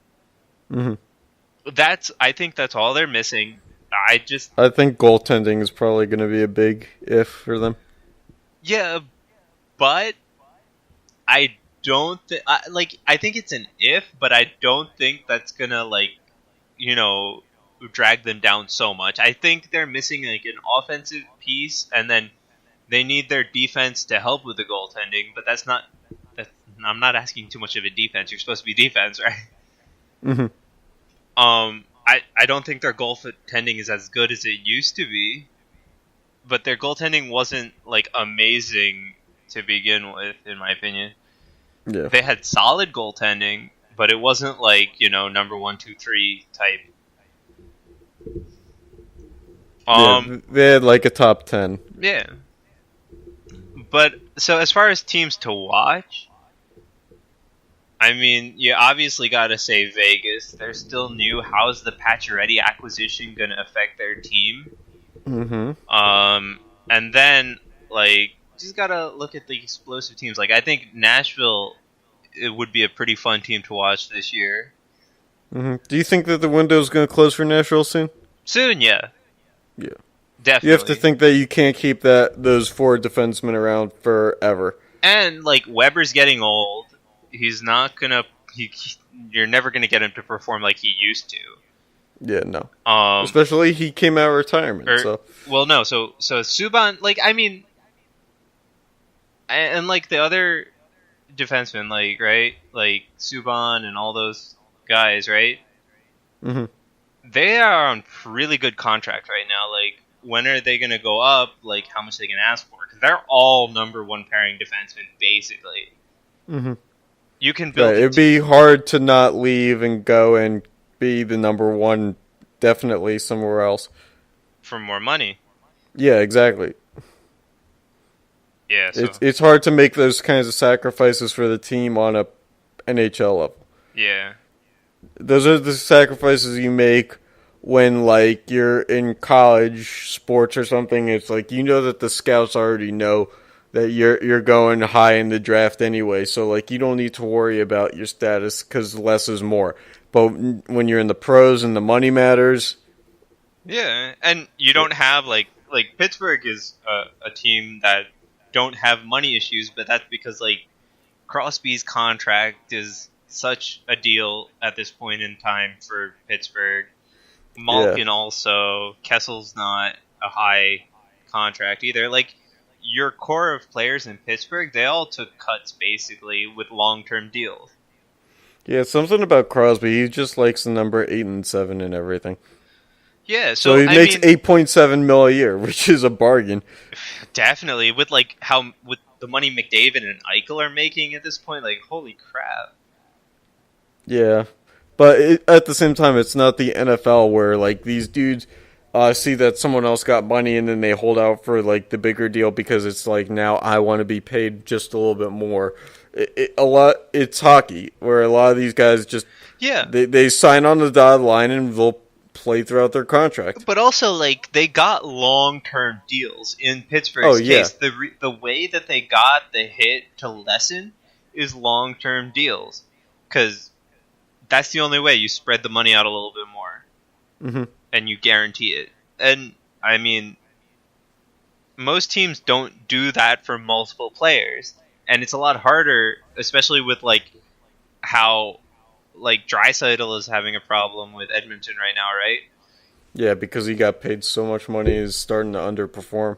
C: Mm-hmm.
D: I think that's all they're missing. I
C: think goaltending is probably going to be a big if for them.
D: Yeah, but I don't think... I think it's an if, but I don't think that's going to, like, you know, drag them down so much. I think they're missing, like, an offensive piece, and then they need their defense to help with the goaltending, but that's not... I'm not asking too much of a defense. You're supposed to be defense, right?
C: Mm-hmm.
D: I don't think their goaltending is as good as it used to be, but their goaltending wasn't, like, amazing to begin with, in my opinion.
C: Yeah.
D: They had solid goaltending, but it wasn't, like, you know, number 1, 2, 3 type.
C: They had, like, a top 10.
D: Yeah. But, so as far as teams to watch, I mean, you obviously got to say Vegas. They're still new. How's the Pacioretty acquisition going to affect their team?
C: Mm-hmm.
D: And then, like, just got to look at the explosive teams. Like, I think Nashville, it would be a pretty fun team to watch this year.
C: Mm-hmm. Do you think that the window's going to close for Nashville soon?
D: Soon, yeah.
C: Yeah.
D: Definitely.
C: You have to think that you can't keep those 4 defensemen around forever.
D: And, like, Weber's getting old. He's not gonna. You're never gonna get him to perform like he used to.
C: Yeah, no. Especially he came out of retirement. So
D: well, no. So Subban, like, I mean, and like the other defensemen, like, right? Like Subban and all those guys, right?
C: Hmm.
D: They are on really good contract right now. Like, when are they going to go up? Like, how much they can ask for? Because they're all number one pairing defensemen, basically.
C: Hmm.
D: You can
C: Right.
D: build a
C: It'd be hard to not leave and go and be the number one, definitely somewhere else.
D: for more money.
C: Yeah, exactly.
D: Yeah, so
C: It's hard to make those kinds of sacrifices for the team on a NHL level.
D: yeah,
C: Those are the sacrifices you make when like you're in college sports or something. It's like you know that the scouts already know that you're going high in the draft anyway, so like you don't need to worry about your status because less is more. But when you're in the pros and the money matters,
D: yeah, and you don't have like Pittsburgh is a team that don't have money issues, but that's because like Crosby's contract is such a deal at this point in time for Pittsburgh.
C: yeah,
D: Malkin also. Kessel's not a high contract either. Like, your core of players in Pittsburgh, they all took cuts basically with long-term deals.
C: yeah, something about Crosby. He just likes the number 8 and 7 and everything.
D: Yeah,
C: So
D: so
C: he
D: I
C: makes
D: mean,
C: 8.7 mil a year, which is a bargain.
D: definitely with like how with the money McDavid and Eichel are making at this point, like holy crap.
C: Yeah, but at the same time, it's not the NFL where like these dudes see that someone else got money and then they hold out for like the bigger deal because it's like now I want to be paid just a little bit more. It's hockey where a lot of these guys just
D: Yeah,
C: they sign on the dotted line and they'll play throughout their contract.
D: but also like they got long-term deals in
C: Oh
D: Pittsburgh's
C: yeah,
D: case. The way that they got the hit to lessen is long-term deals, because that's the only way you spread the money out a little bit more
C: hmm
D: and you guarantee it. And I mean, most teams don't do that for multiple players, and it's a lot harder, especially with like how like Draisaitl is having a problem with Edmonton right now, right?
C: yeah, because he got paid so much money, he's starting to underperform.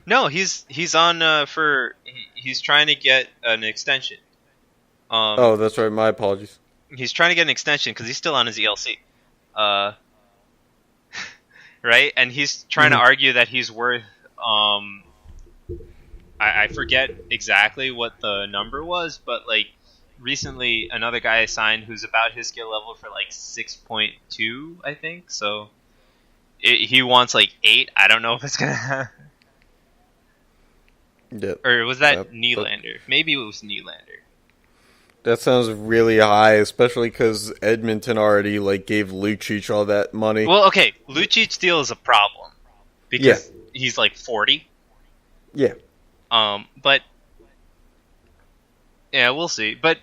D: No, he's on he's trying to get an extension.
C: Oh, that's right. My apologies.
D: He's trying to get an extension because he's still on his ELC. Uh, right? And he's trying to
C: Mhm.
D: argue that he's worth. I forget exactly what the number was, but like recently another guy signed who's about his skill level for like 6.2, I think. So he wants like 8. I don't know if it's gonna happen.
C: Yeah,
D: Or was that
C: but
D: Nylander? Maybe it was Nylander.
C: that sounds really high, especially because Edmonton already like gave Lucic all that money.
D: Well, okay, Lucic's deal is a problem because he's like 40.
C: Yeah,
D: But yeah, we'll see. But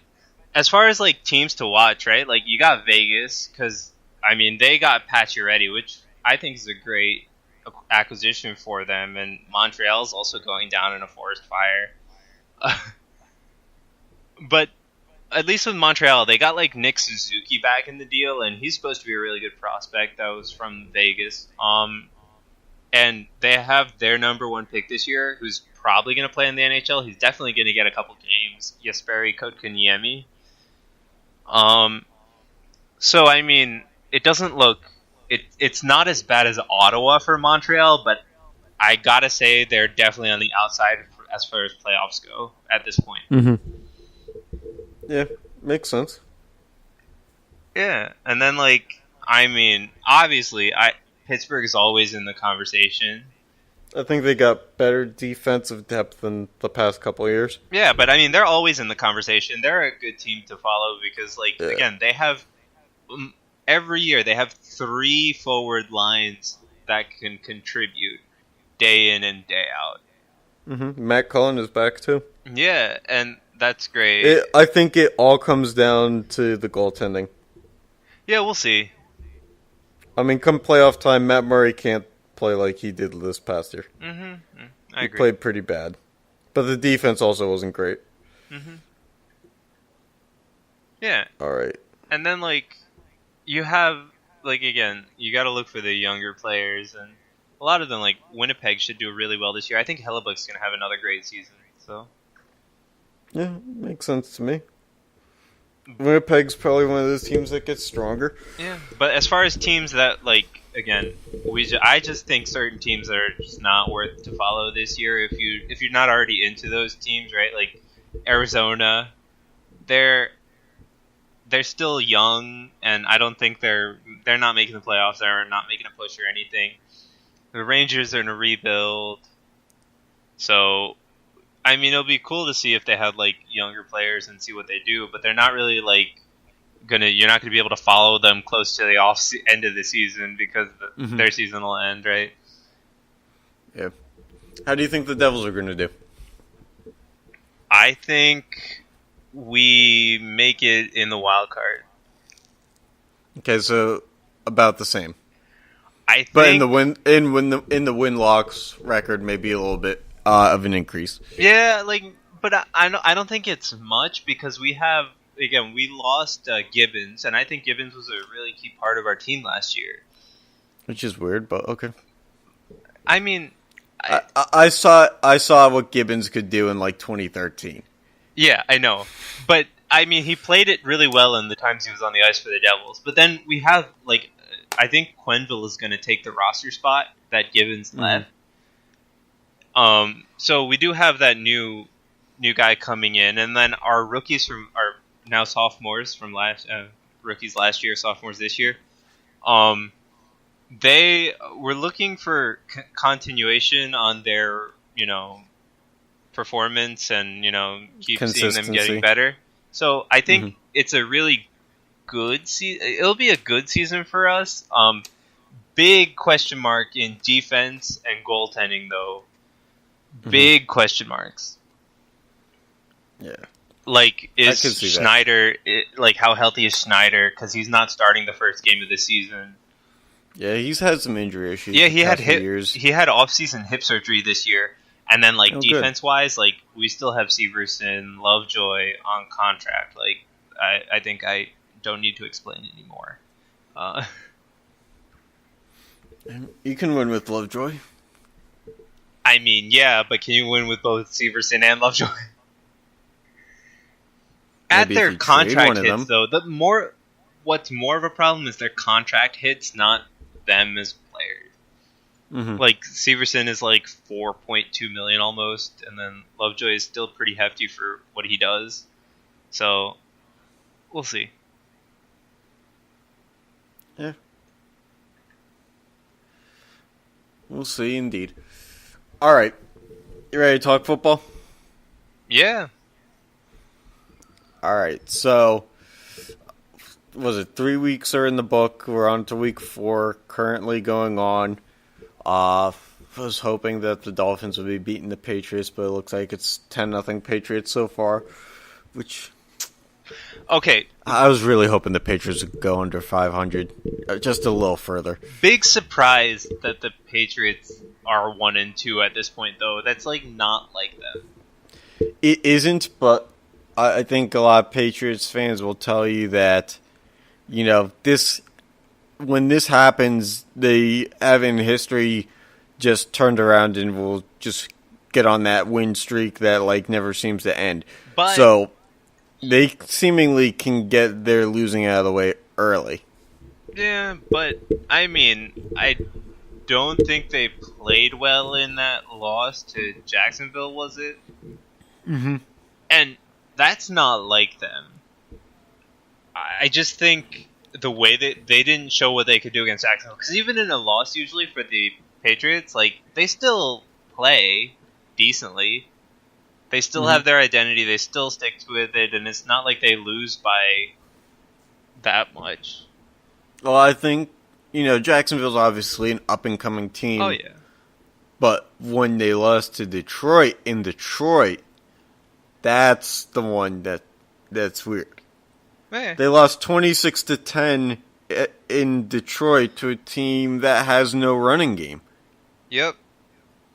D: as far as like teams to watch, right? Like you got Vegas because I mean they got Pacioretty, which I think is a great acquisition for them, and Montreal's also going down in a forest fire. But at least with Montreal, they got like Nick Suzuki back in the deal, and he's supposed to be a really good prospect. That was from Vegas. And they have their number one pick this year, who's probably going to play in the NHL. He's definitely going to get a couple games. Jesperi Kotkaniemi. So I mean, it doesn't look. It's not as bad as Ottawa for Montreal, but I gotta say they're definitely on the outside as far as playoffs go at this point.
C: mm-hmm. Yeah, makes sense.
D: Yeah, and then like I mean, obviously, Pittsburgh is always in the conversation.
C: I think they got better defensive depth than the past couple of years.
D: Yeah, but I mean, they're always in the conversation. They're a good team to follow because, like,
C: Yeah.
D: again, they have every year they have 3 forward lines that can contribute day in and day out.
C: Mm-hmm. Matt Cullen is back too.
D: Yeah, and that's great.
C: I think it all comes down to the goaltending.
D: Yeah, we'll see.
C: I mean, come playoff time, Matt Murray can't play like he did this past year.
D: I
C: He
D: agree.
C: played pretty bad, but the defense also wasn't great.
D: Yeah,
C: All right.
D: and then like you have like again, you got to look for the younger players, and a lot of them like Winnipeg should do really well this year. I think Hellebuck's gonna have another great season. So
C: Yeah, makes sense to me. Winnipeg's probably one of those teams that gets stronger.
D: Yeah, but as far as teams that again, I just think certain teams are just not worth to follow this year. If you're not already into those teams, right? Like Arizona, they're still young, and I don't think they're not making the playoffs. They're not making a push or anything. The Rangers are in a rebuild, so I mean it'll be cool to see if they have like younger players and see what they do. But they're not really like you're not gonna be able to follow them close to the end of the season because their season will end, right?
C: Yeah. How do you think the Devils are gonna do?
D: I think we make it in the wild card.
C: Okay, so about the same.
D: I think,
C: but in the win loss record, maybe a little bit of an increase.
D: Yeah, but I don't think it's much because we lost Gibbons, and I think Gibbons was a really key part of our team last year.
C: Which is weird, but okay.
D: I mean,
C: I saw what Gibbons could do in like 2013.
D: Yeah, I know, but I mean, he played it really well in the times he was on the ice for the Devils. But then we have I think Quenneville is going to take the roster spot that Gibbons left. So we do have that new guy coming in, and then our rookies are now sophomores from rookies last year, sophomores this year. They were looking for continuation on their performance and keep seeing them getting better. So I think it's a really good season. It'll be a good season for us. Big question mark in defense and goaltending, though. Big question marks.
C: Yeah.
D: Is Schneider how healthy is Schneider? Because he's not starting the first game of the season.
C: Yeah, he's had some injury issues.
D: Yeah, he had off-season hip surgery this year, and then defense-wise, we still have Severson, Lovejoy on contract. I think I don't need to explain anymore.
C: You can win with Lovejoy.
D: I mean, yeah, but can you win with both Severson and Lovejoy? At their contract hits, though, what's more of a problem is their contract hits, not them as players. Severson is $4.2 million almost, and then Lovejoy is still pretty hefty for what he does. So we'll see.
C: Yeah, we'll see indeed. All right, you ready to talk football?
D: Yeah.
C: All right, so was it 3 weeks are in the book? We're on to week 4, currently going on. Was hoping that the Dolphins would be beating the Patriots, but it looks like it's 10-0 Patriots so far, which...
D: Okay.
C: I was really hoping the Patriots would go under 500, just a little further.
D: Big surprise that the Patriots are 1-2 at this point, though. That's not like them.
C: It isn't, but I think a lot of Patriots fans will tell you that, when this happens, they have in history just turned around and will just get on that win streak that never seems to end. So they seemingly can get their losing out of the way early.
D: Yeah, but I mean, I don't think they played well in that loss to Jacksonville, was it?
C: Mm-hmm.
D: And that's not like them. I just think the way that they didn't show what they could do against Jacksonville, because even in a loss, usually for the Patriots, they still play decently. They still have their identity. They still stick with it, and it's not like they lose by that much.
C: Well, I think Jacksonville's obviously an up and coming team.
D: Oh yeah.
C: But when they lost to Detroit in Detroit, that's the one that's weird.
D: Yeah.
C: They lost 26-10 in Detroit to a team that has no running game.
D: Yep.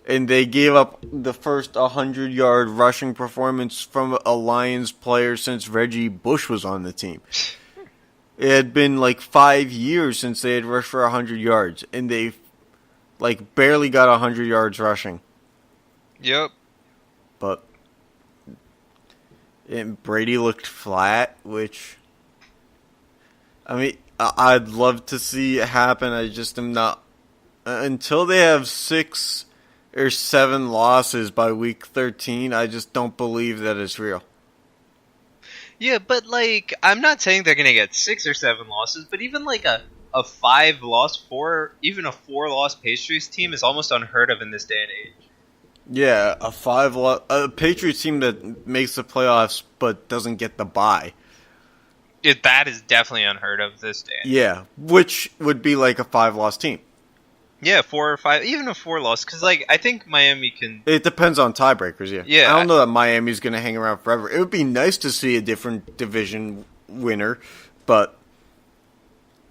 C: And they gave up the first 100-yard rushing performance from a Lions player since Reggie Bush was on the team. It had been 5 years since they had rushed for 100 yards, and they barely got 100 yards rushing.
D: Yep.
C: But And Brady looked flat, which, I mean, I'd love to see it happen. I just am not. Until they have 6 or 7 losses by week 13, I just don't believe that it's real.
D: Yeah, but like, I'm not saying they're gonna get 6 or 7 losses, but even like a 5-loss, even a 4-loss Patriots team is almost unheard of in this day and age.
C: Yeah, a Patriots team that makes the playoffs but doesn't get the bye.
D: Yeah, that is definitely unheard of this day.
C: Yeah, which would be like a 5-loss team.
D: Yeah, 4 or 5, even a 4-loss, because like I think Miami can.
C: It depends on tiebreakers. Yeah,
D: Yeah.
C: I don't know that Miami's going to hang around forever. It would be nice to see a different division winner, but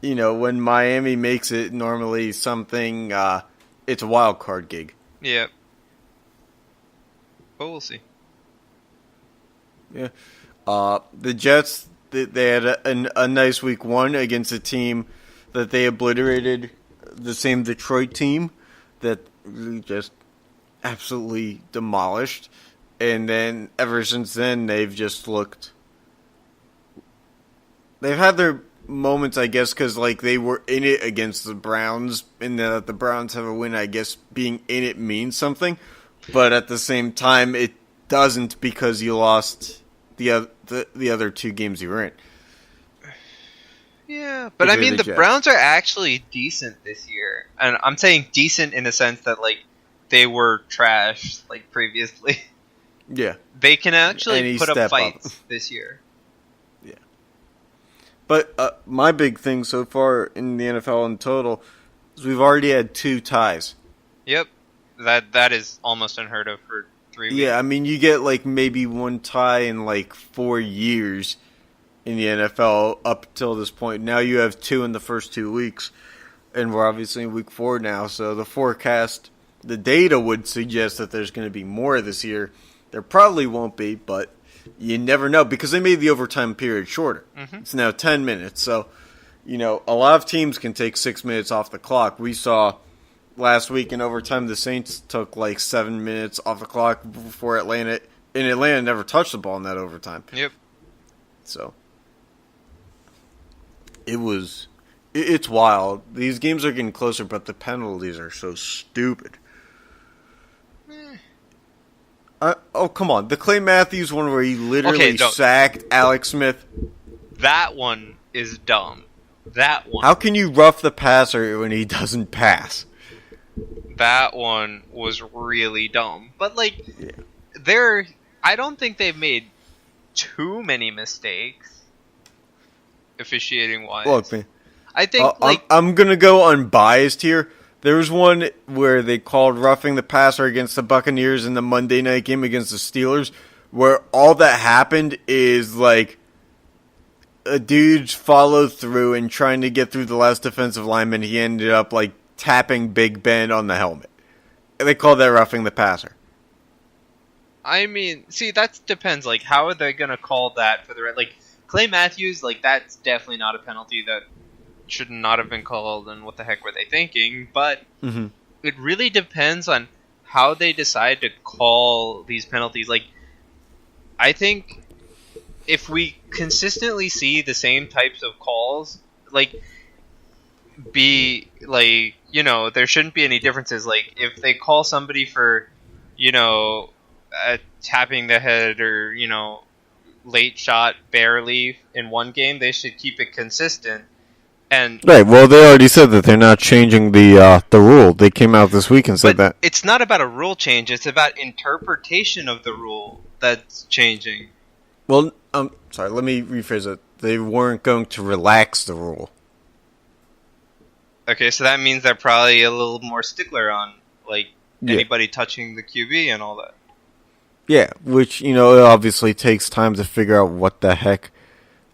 C: when Miami makes it, normally something it's a wild card gig.
D: Yeah. But we'll see.
C: Yeah, the Jets they had a nice week 1 against a team that they obliterated. The same Detroit team that really just absolutely demolished. And then ever since then, they've just looked. They've had their moments, I guess, because like they were in it against the Browns, and that the Browns have a win. I guess being in it means something, but at the same time, it doesn't because you lost the other 2 games you were in.
D: Yeah, but I mean, the Browns are actually decent this year. And I'm saying decent in the sense that, like, they were trash, like, previously.
C: Yeah.
D: They can actually put up fights this year.
C: Yeah. But my big thing so far in the NFL in total is we've already had 2 ties.
D: Yep. That is almost unheard of for 3 weeks.
C: Yeah, I mean, you get, like, maybe 1 tie in, like, 4 years in the NFL up till this point. Now you have 2 in the first 2 weeks, and we're obviously in week 4 now, so the forecast, the data would suggest that there's going to be more this year. There probably won't be, but you never know, because they made the overtime period shorter. Mm-hmm. It's now 10 minutes, so, a lot of teams can take 6 minutes off the clock. We saw last week in overtime the Saints took like 7 minutes off the clock before Atlanta, and Atlanta never touched the ball in that overtime.
D: Yep.
C: So it's wild. These games are getting closer, but the penalties are so stupid. Come on. The Clay Matthews one where he literally sacked Alex Smith.
D: That one is dumb. That one.
C: How can you rough the passer when he doesn't pass?
D: That one was really dumb. But, like, I don't think they've made too many mistakes. Officiating wise,
C: look, man.
D: I think
C: I'm gonna go unbiased here. There was one where they called roughing the passer against the Buccaneers in the Monday night game against the Steelers, where all that happened is like a dude followed through and trying to get through the last defensive lineman. He ended up like tapping Big Ben on the helmet. And they called that roughing the passer.
D: I mean, see, that depends. Like, how are they gonna call that for the like? Clay Matthews, like, that's definitely not a penalty that should not have been called, and what the heck were they thinking? But It really depends on how they decide to call these penalties. Like, I think if we consistently see the same types of calls, like, there shouldn't be any differences. Like, if they call somebody for, tapping the head or, late shot barely in one game, they should keep it consistent. And
C: right, well, they already said that they're not changing the rule. They came out this week and said that.
D: It's not about a rule change, it's about interpretation of the rule that's changing.
C: Well, sorry, let me rephrase it. They weren't going to relax the rule.
D: Okay, so that means they're probably a little more stickler on, like, anybody touching the QB and all that.
C: Yeah, which, it obviously takes time to figure out what the heck,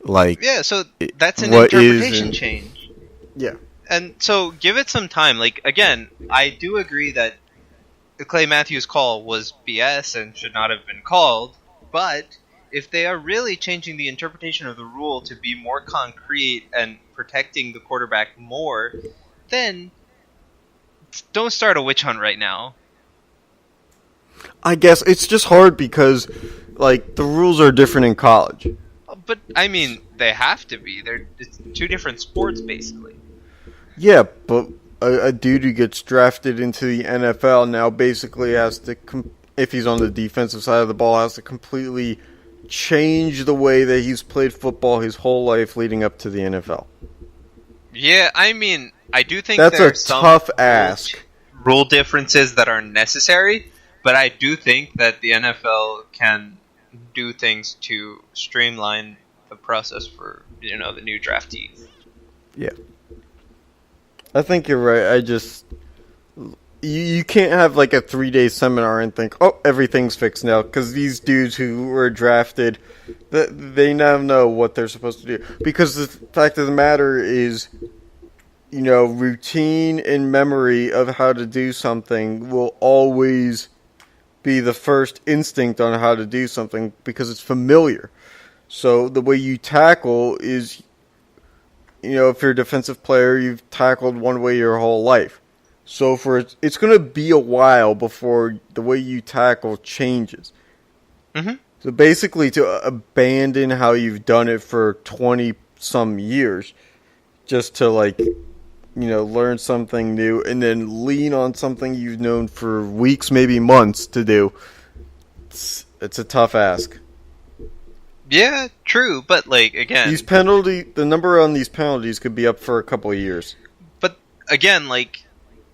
C: like...
D: Yeah, so that's an interpretation change.
C: Yeah.
D: And so give it some time. Like, again, I do agree that the Clay Matthews call was BS and should not have been called, but if they are really changing the interpretation of the rule to be more concrete and protecting the quarterback more, then don't start a witch hunt right now.
C: I guess it's just hard because, like, the rules are different in college.
D: But I mean, they have to be. It's two different sports, basically.
C: Yeah, but a dude who gets drafted into the NFL now basically has to, if he's on the defensive side of the ball, has to completely change the way that he's played football his whole life leading up to the NFL.
D: Yeah, I mean, I do think
C: that's
D: there
C: a
D: are some
C: tough ask.
D: Rule differences that are necessary, but I do think that the NFL can do things to streamline the process for, the new draftees.
C: Yeah. I think you're right. You can't have like a 3-day seminar and think, oh, everything's fixed now, because these dudes who were drafted, they now know what they're supposed to do. Because the fact of the matter is, routine and memory of how to do something will always be the first instinct on how to do something because it's familiar. So the way you tackle is, if you're a defensive player, you've tackled one way your whole life. So it's going to be a while before the way you tackle changes.
D: Mm-hmm.
C: So basically to abandon how you've done it for 20-some years just to, learn something new and then lean on something you've known for weeks, maybe months to do, it's a tough ask.
D: Yeah, true, but again,
C: the number on these penalties could be up for a couple of years.
D: But again,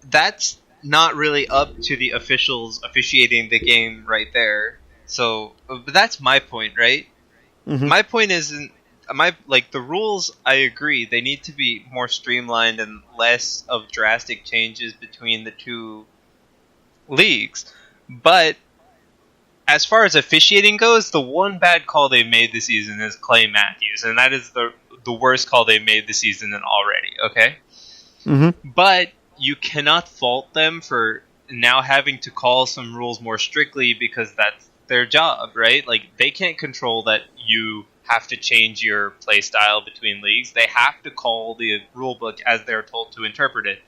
D: that's not really up to the officials officiating the game right there. So, but that's my point, right?
C: Mm-hmm.
D: My point isn't the rules. I agree, they need to be more streamlined and less of drastic changes between the two leagues. But as far as officiating goes, the one bad call they made this season is Clay Matthews, and that is the worst call they made this season already, okay?
C: Mm-hmm.
D: But you cannot fault them for now having to call some rules more strictly because that's their job, right? They can't control that you have to change your play style between leagues. They have to call the rule book as they're told to interpret it.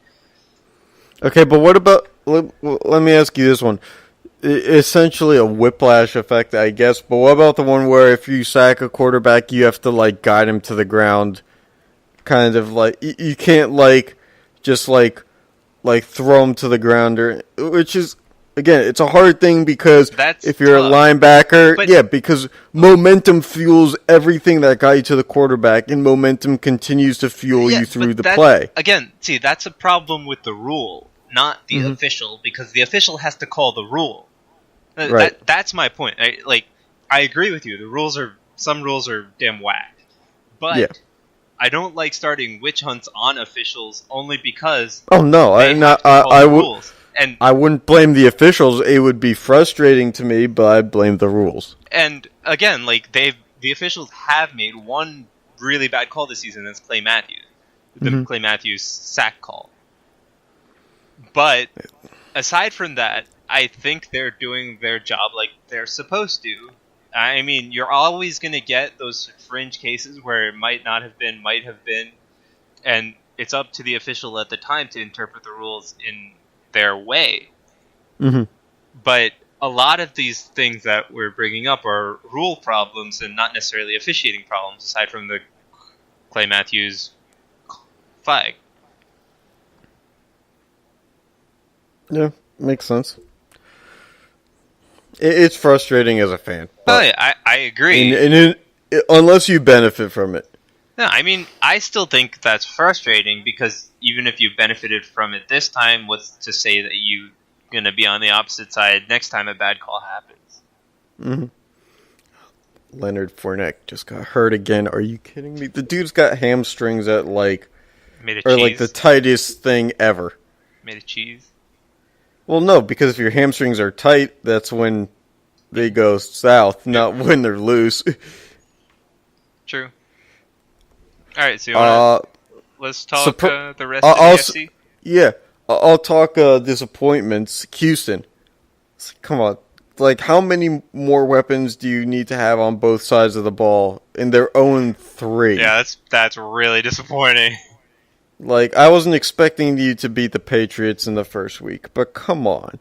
C: Okay, but what about... Let me ask you this one. Essentially a whiplash effect, I guess. But what about the one where if you sack a quarterback, you have to guide him to the ground? Kind of you can't just throw him to the ground, which is, again, it's a hard thing because if you're tough. A linebacker, because momentum fuels everything that got you to the quarterback, and momentum continues to fuel you through the play.
D: Again, see, that's a problem with the rule, not the official, because the official has to call the rule.
C: Right.
D: That's my point. I agree with you. Some rules are damn whack, but I don't like starting witch hunts on officials only because.
C: Oh no, I wouldn't blame the officials. It would be frustrating to me, but I blame the rules.
D: And again, the officials have made one really bad call this season. That's Clay Matthews, the Clay Matthews sack call. But aside from that, I think they're doing their job like they're supposed to. I mean, you're always going to get those fringe cases where it might not have been, might have been, and it's up to the official at the time to interpret the rules in their way.
C: Mm-hmm.
D: But a lot of these things that we're bringing up are rule problems and not necessarily officiating problems, aside from the Clay Matthews flag.
C: Yeah, makes sense. It's frustrating as a fan.
D: Oh, yeah, I agree.
C: Unless you benefit from it.
D: No, I mean, I still think that's frustrating because even if you benefited from it this time, what's to say that you're going to be on the opposite side next time a bad call happens?
C: Mm-hmm. Leonard Fournette just got hurt again. Are you kidding me? The dude's got hamstrings that
D: Made of cheese?
C: the tightest thing ever.
D: Made of cheese?
C: Well, no, because if your hamstrings are tight, that's when they go south, not when they're loose.
D: True. All right, so let's talk the rest of the AFC?
C: Yeah, I'll talk disappointments. Houston. Come on. How many more weapons do you need to have on both sides of the ball in their own 3?
D: Yeah, that's really disappointing.
C: I wasn't expecting you to beat the Patriots in the first week, but come on.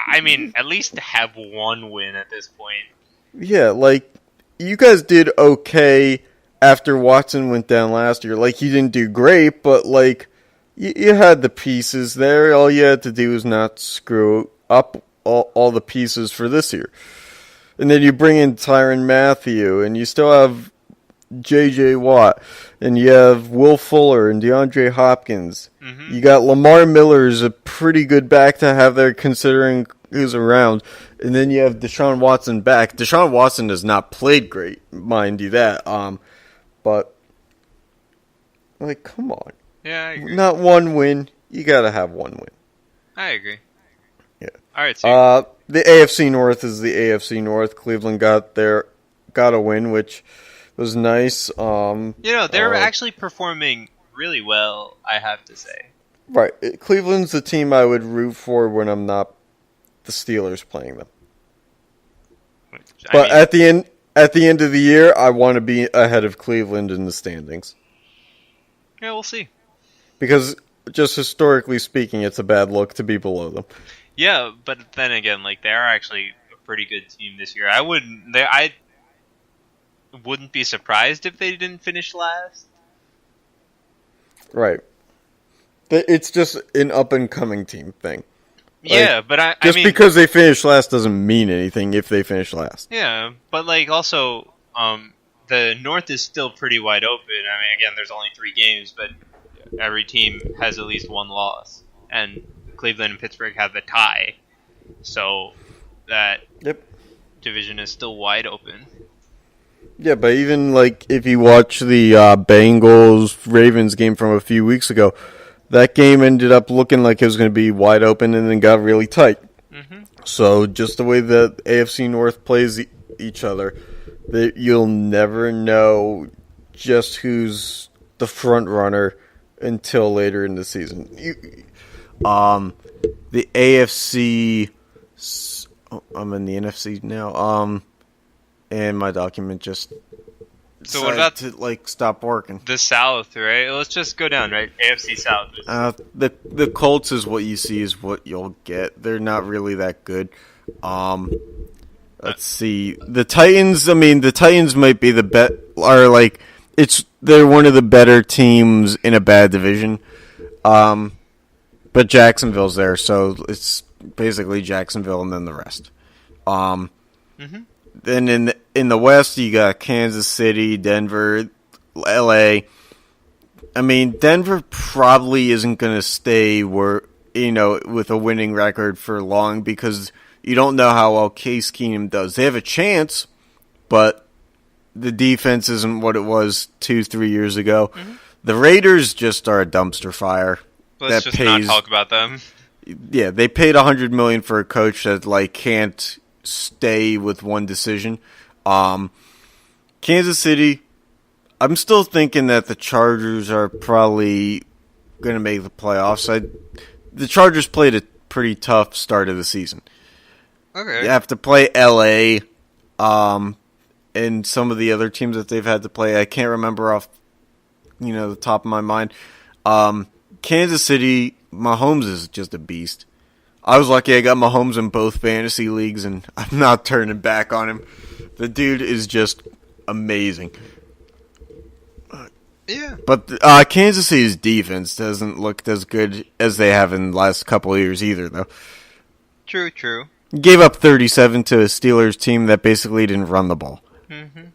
D: I mean, at least have one win at this point.
C: Yeah, like, you guys did okay after Watson went down last year. Like, you didn't do great, but, like, you had the pieces there. All you had to do was not screw up all the pieces for this year. And then you bring in Tyrann Mathieu, and you still have J.J. Watt, and you have Will Fuller and DeAndre Hopkins. Mm-hmm. You got Lamar Miller's a pretty good back to have there considering who's around. And then you have Deshaun Watson back. Deshaun Watson has not played great, mind you that. But, like, come on.
D: Yeah, I agree.
C: Not one win. You got to have one win.
D: I agree.
C: Yeah.
D: All right, so
C: the AFC North is the AFC North. Cleveland got a win, which was nice.
D: They're actually performing really well, I have to say.
C: Right. Cleveland's the team I would root for when I'm not the Steelers playing them. At the end of the year, I want to be ahead of Cleveland in the standings.
D: Yeah, we'll see.
C: Because just historically speaking, it's a bad look to be below them.
D: Yeah, but then again, like, they are actually a pretty good team this year. I wouldn't be surprised if they didn't finish last.
C: Right. It's just an up-and-coming team thing.
D: Yeah, but I mean...
C: because they finished last doesn't mean anything if they finish last.
D: Yeah, but, like, also, the North is still pretty wide open. I mean, again, there's only 3 games, but every team has at least 1 loss. And Cleveland and Pittsburgh have the tie. So that division is still wide open.
C: Yeah, but even, like, if you watch the Bengals-Ravens game from a few weeks ago, that game ended up looking like it was going to be wide open and then got really tight. Mm-hmm. So just the way the AFC North plays each other, you'll never know just who's the front runner until later in the season. The AFC... I'm in the NFC now. And my document just
D: so what about
C: to, like, stop working.
D: The South, right? Let's just go down, right? AFC South.
C: The Colts is what you see is what you'll get. They're not really that good. Let's see. The Titans. I mean, the Titans might be they're one of the better teams in a bad division. But Jacksonville's there, so it's basically Jacksonville and then the rest. Mm-hmm. Then in the West, you got Kansas City, Denver, L.A. I mean, Denver probably isn't going to stay with a winning record for long because you don't know how well Case Keenum does. They have a chance, but the defense isn't what it was 2-3 years ago. Mm-hmm. The Raiders just are a dumpster fire.
D: Let's just not talk about them.
C: Yeah, they paid $100 million for a coach that can't stay with one decision. Kansas City, I'm still thinking that the Chargers are probably going to make the playoffs. The Chargers played a pretty tough start of the season.
D: Okay.
C: You have to play LA, and some of the other teams that they've had to play. I can't remember off, the top of my mind. Kansas City, Mahomes is just a beast. I was lucky I got Mahomes in both fantasy leagues, and I'm not turning back on him. The dude is just amazing.
D: Yeah.
C: But Kansas City's defense doesn't look as good as they have in the last couple of years either, though.
D: True.
C: Gave up 37 to a Steelers team that basically didn't run the ball. Mm-hmm.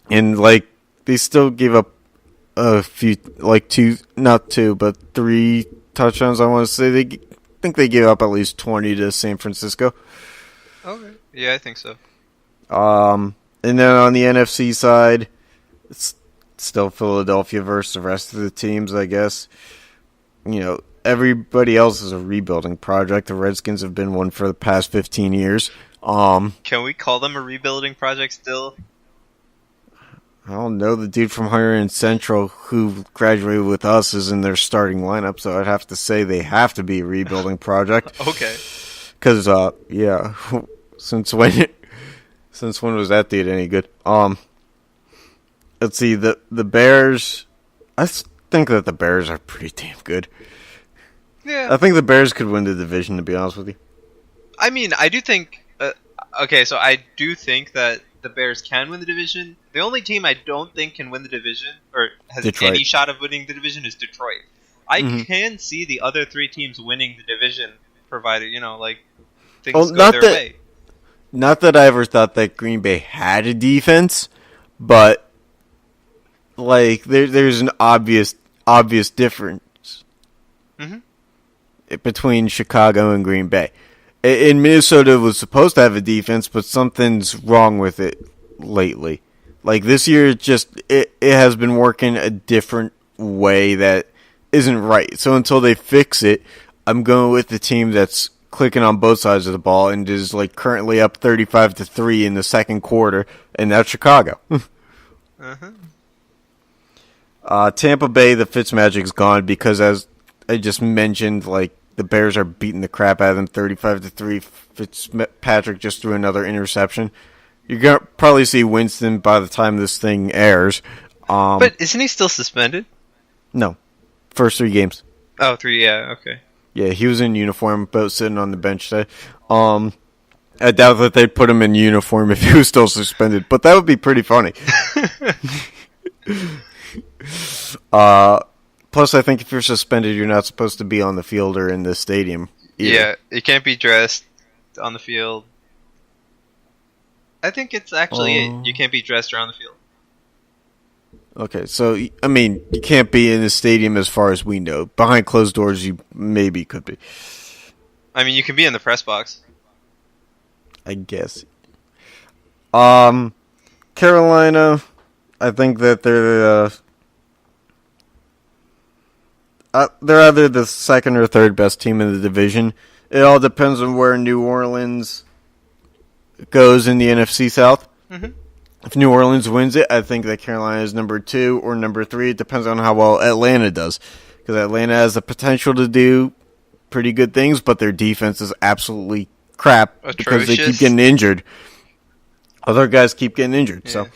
C: And, they still gave up a few, three touchdowns, I want to say. I think they gave up at least 20 to San Francisco.
D: Okay. Yeah, I think so.
C: And then on the NFC side, it's still Philadelphia versus the rest of the teams, I guess. Everybody else is a rebuilding project. The Redskins have been one for the past 15 years.
D: Can we call them a rebuilding project still?
C: I don't know. The dude from Hunter and Central who graduated with us is in their starting lineup, so I'd have to say they have to be a rebuilding project.
D: Okay.
C: Because, since when was that dude any good? Let's see. The Bears, I think that the Bears are pretty damn good.
D: Yeah.
C: I think the Bears could win the division, to be honest with you.
D: I mean, I do think. Okay, so I do think that the Bears can win the division. The only team I don't think can win the division or has
C: Detroit.
D: any shot of winning the division is Detroit. I can see the other three teams winning the division, provided things go their way.
C: Not that I ever thought that Green Bay had a defense, but there's an obvious difference between Chicago and Green Bay. In Minnesota was supposed to have a defense, but something's wrong with it lately. Like this year, it has been working a different way that isn't right. So until they fix it, I'm going with the team that's clicking on both sides of the ball and is currently up 35-3 in the second quarter, and that's Chicago. Tampa Bay, the Fitzmagic's gone because, as I just mentioned, the Bears are beating the crap out of them 35-3. Fitzpatrick just threw another interception. You're going to probably see Winston by the time this thing airs.
D: But isn't he still suspended?
C: No. First 3 games.
D: Oh, 3, yeah, okay.
C: Yeah, he was in uniform, but sitting on the bench today. I doubt that they'd put him in uniform if he was still suspended, but that would be pretty funny. Plus, I think if you're suspended, you're not supposed to be on the field or in the stadium either.
D: Yeah, you can't be dressed on the field. I think it's actually you can't be dressed around the field.
C: Okay, so, I mean, you can't be in the stadium as far as we know. Behind closed doors, you maybe could be.
D: I mean, you can be in the press box.
C: I guess. Carolina, I think that they're either the second or third best team in the division. It all depends on where New Orleans goes in the NFC South. Mm-hmm. If New Orleans wins it, I think that Carolina is number 2 or number 3. It depends on how well Atlanta does. Because Atlanta has the potential to do pretty good things, but their defense is absolutely crap.
D: Atrocious.
C: Because they keep getting injured. Other guys keep getting injured. Yeah. So,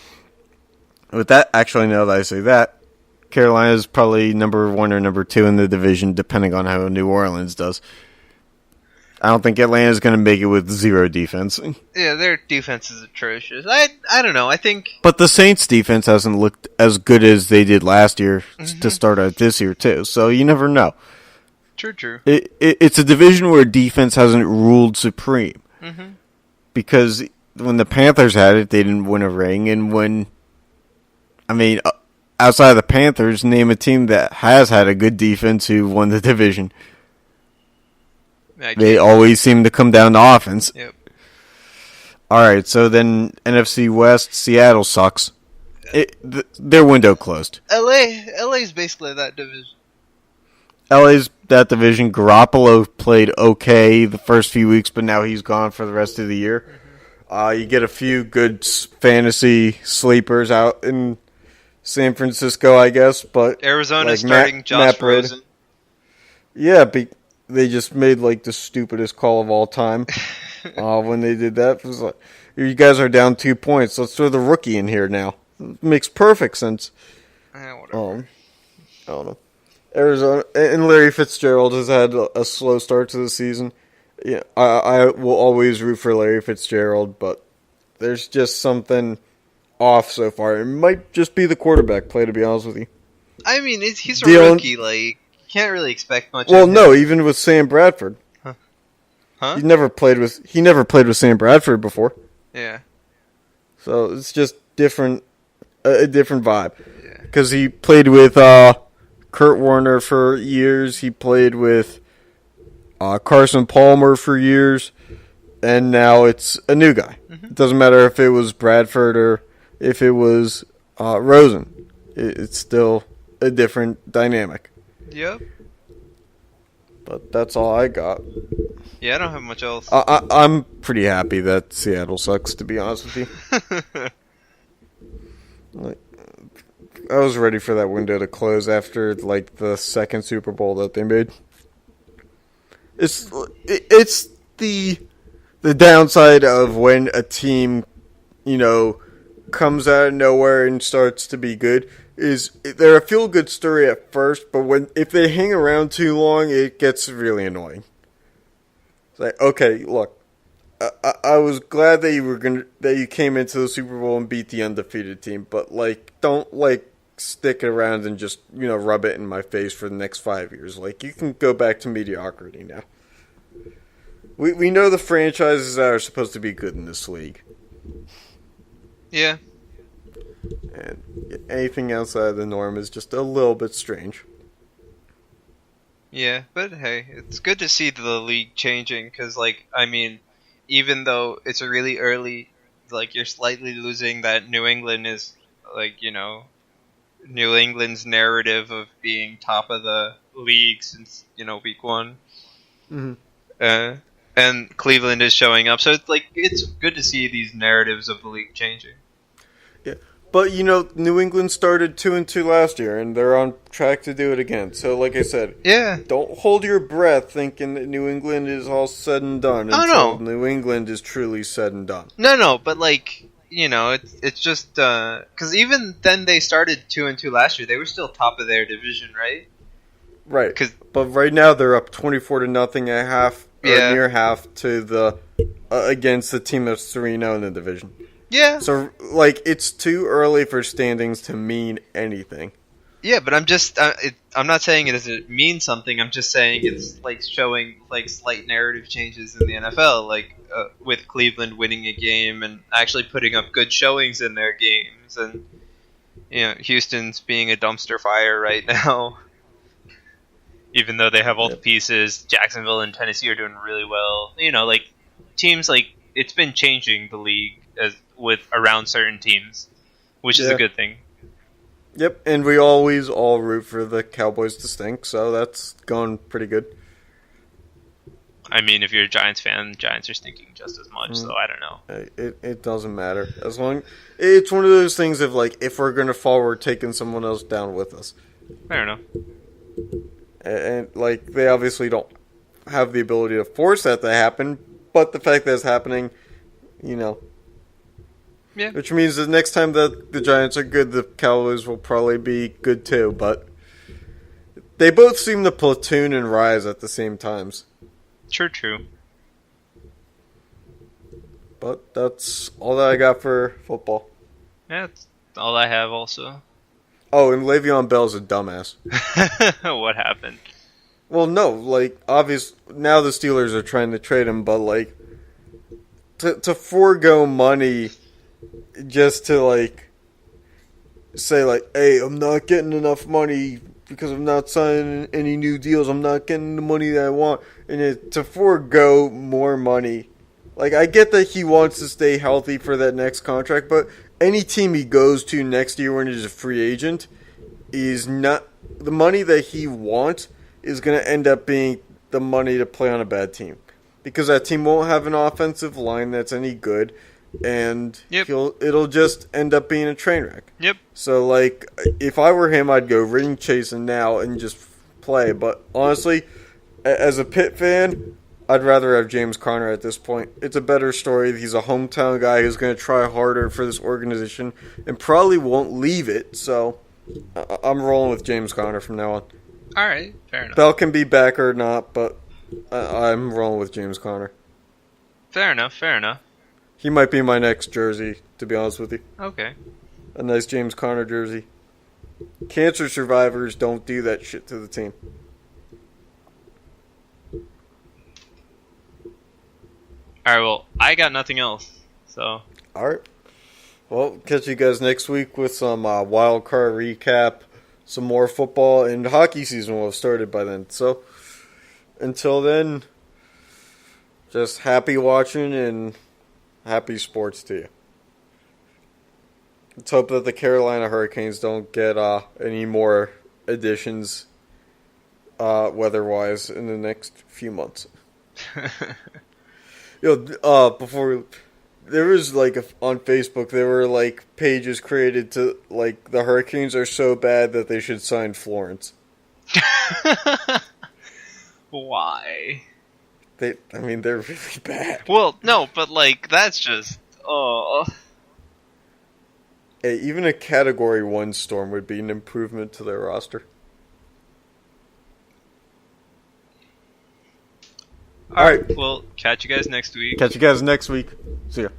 C: with that, actually, now that I say that, Carolina is probably number 1 or number 2 in the division, depending on how New Orleans does. I don't think Atlanta is going to make it with 0 defense.
D: Yeah, their defense is atrocious. I don't know. I think,
C: but the Saints' defense hasn't looked as good as they did last year to start out this year too. So you never know.
D: True.
C: It's a division where defense hasn't ruled supreme. Mm-hmm. Because when the Panthers had it, they didn't win a ring, and outside of the Panthers, name a team that has had a good defense who won the division. They always seem to come down to offense.
D: Yep.
C: All right, so then NFC West, Seattle sucks. Their window closed.
D: LA's basically that division.
C: LA's that division. Garoppolo played okay the first few weeks, but now he's gone for the rest of the year. Mm-hmm. You get a few good fantasy sleepers out in San Francisco, I guess. But
D: Arizona's starting Josh Rosen.
C: Yeah, they just made the stupidest call of all time when they did that. It was like, you guys are down 2 points. Let's throw the rookie in here now. It makes perfect sense.
D: Whatever.
C: I don't know. Arizona and Larry Fitzgerald has had a slow start to the season. Yeah, I will always root for Larry Fitzgerald, but there's just something off so far. It might just be the quarterback play, to be honest with you.
D: I mean, he's a rookie. Can't really expect much.
C: Well, no, even with Sam Bradford.
D: Huh?
C: He never played with Sam Bradford before.
D: Yeah.
C: So it's just a different vibe. Because he played with Kurt Warner for years. He played with Carson Palmer for years, and now it's a new guy. Mm-hmm. It doesn't matter if it was Bradford or if it was Rosen. It's still a different dynamic.
D: Yep.
C: But that's all I got.
D: Yeah, I don't have much else.
C: I'm pretty happy that Seattle sucks, to be honest with you. I was ready for that window to close after the second Super Bowl that they made. It's the downside of when a team, comes out of nowhere and starts to be good. is they're a feel-good story at first, but if they hang around too long, it gets really annoying. It's like, okay, look, I was glad that you came into the Super Bowl and beat the undefeated team, but like, don't like stick around and just rub it in my face for the next 5 years. Like, you can go back to mediocrity now. We know the franchises that are supposed to be good in this league.
D: Yeah.
C: And anything outside of the norm is just a little bit strange.
D: Yeah, but hey, it's good to see the league changing, because, like, I mean, even though it's really early, like, you're slightly losing that New England is, like, New England's narrative of being top of the league since, week one.
C: Mm-hmm.
D: And Cleveland is showing up, so it's good to see these narratives of the league changing.
C: Yeah. But, New England started 2-2 last year, and they're on track to do it again. So, like I said,
D: yeah,
C: don't hold your breath thinking that New England is all said and done until New England is truly said and done.
D: No, but, like, it's just, because even then they started 2-2 last year, they were still top of their division, right?
C: Right. But right now they're up 24-0 at half, or near half, to the against the team that's 3-0 in the division.
D: Yeah.
C: So, like, it's too early for standings to mean anything.
D: Yeah, but I'm just, I'm not saying it doesn't mean something. I'm just saying it's, like, showing, like, slight narrative changes in the NFL, like, with Cleveland winning a game and actually putting up good showings in their games, and, Houston's being a dumpster fire right now. Even though they have all the pieces, Jacksonville and Tennessee are doing really well. Like, teams, like, it's been changing the league with around certain teams, which is a good thing.
C: Yep, and we always all root for the Cowboys to stink, so that's going pretty good.
D: I mean, if you're a Giants fan, Giants are stinking just as much, so I don't know.
C: It doesn't matter. As long it's one of those things of, like, if we're going to fall, we're taking someone else down with us.
D: Fair enough.
C: And, like, they obviously don't have the ability to force that to happen, but the fact that it's happening,
D: Yeah.
C: Which means the next time that the Giants are good, the Cowboys will probably be good too, but they both seem to platoon and rise at the same times.
D: True.
C: But that's all that I got for football.
D: Yeah, that's all I have also.
C: Oh, and Le'Veon Bell's a dumbass.
D: What happened?
C: Well, no, like, now the Steelers are trying to trade him, but, like, to forego money just to, like, say, like, hey, I'm not getting enough money because I'm not signing any new deals. I'm not getting the money that I want. And to forego more money. Like, I get that he wants to stay healthy for that next contract, but any team he goes to next year when he's a free agent is not... The money that he wants is going to end up being the money to play on a bad team. Because that team won't have an offensive line that's any good, and it'll just end up being a train wreck.
D: Yep.
C: So, like, if I were him, I'd go ring chasing now and just play. But honestly, as a Pitt fan, I'd rather have James Conner at this point. It's a better story. He's a hometown guy who's going to try harder for this organization and probably won't leave it. So, I'm rolling with James Conner from now on.
D: All right, fair enough.
C: Bell can be back or not, but I'm rolling with James Conner.
D: Fair enough.
C: He might be my next jersey, to be honest with you.
D: Okay.
C: A nice James Conner jersey. Cancer survivors don't do that shit to the team.
D: Alright, well, I got nothing else, so...
C: Alright. Well, catch you guys next week with some wild card recap, some more football, and hockey season will have started by then. So, until then, just happy watching and happy sports to you. Let's hope that the Carolina Hurricanes don't get any more additions weather-wise in the next few months. Before there was on Facebook there were pages created to the Hurricanes are so bad that they should sign Florence.
D: Why?
C: They're really bad.
D: Well, no, but that's just
C: even a Category 1 Storm would be an improvement to their roster.
D: All right. Well, catch you guys next week.
C: Catch you guys next week. See ya.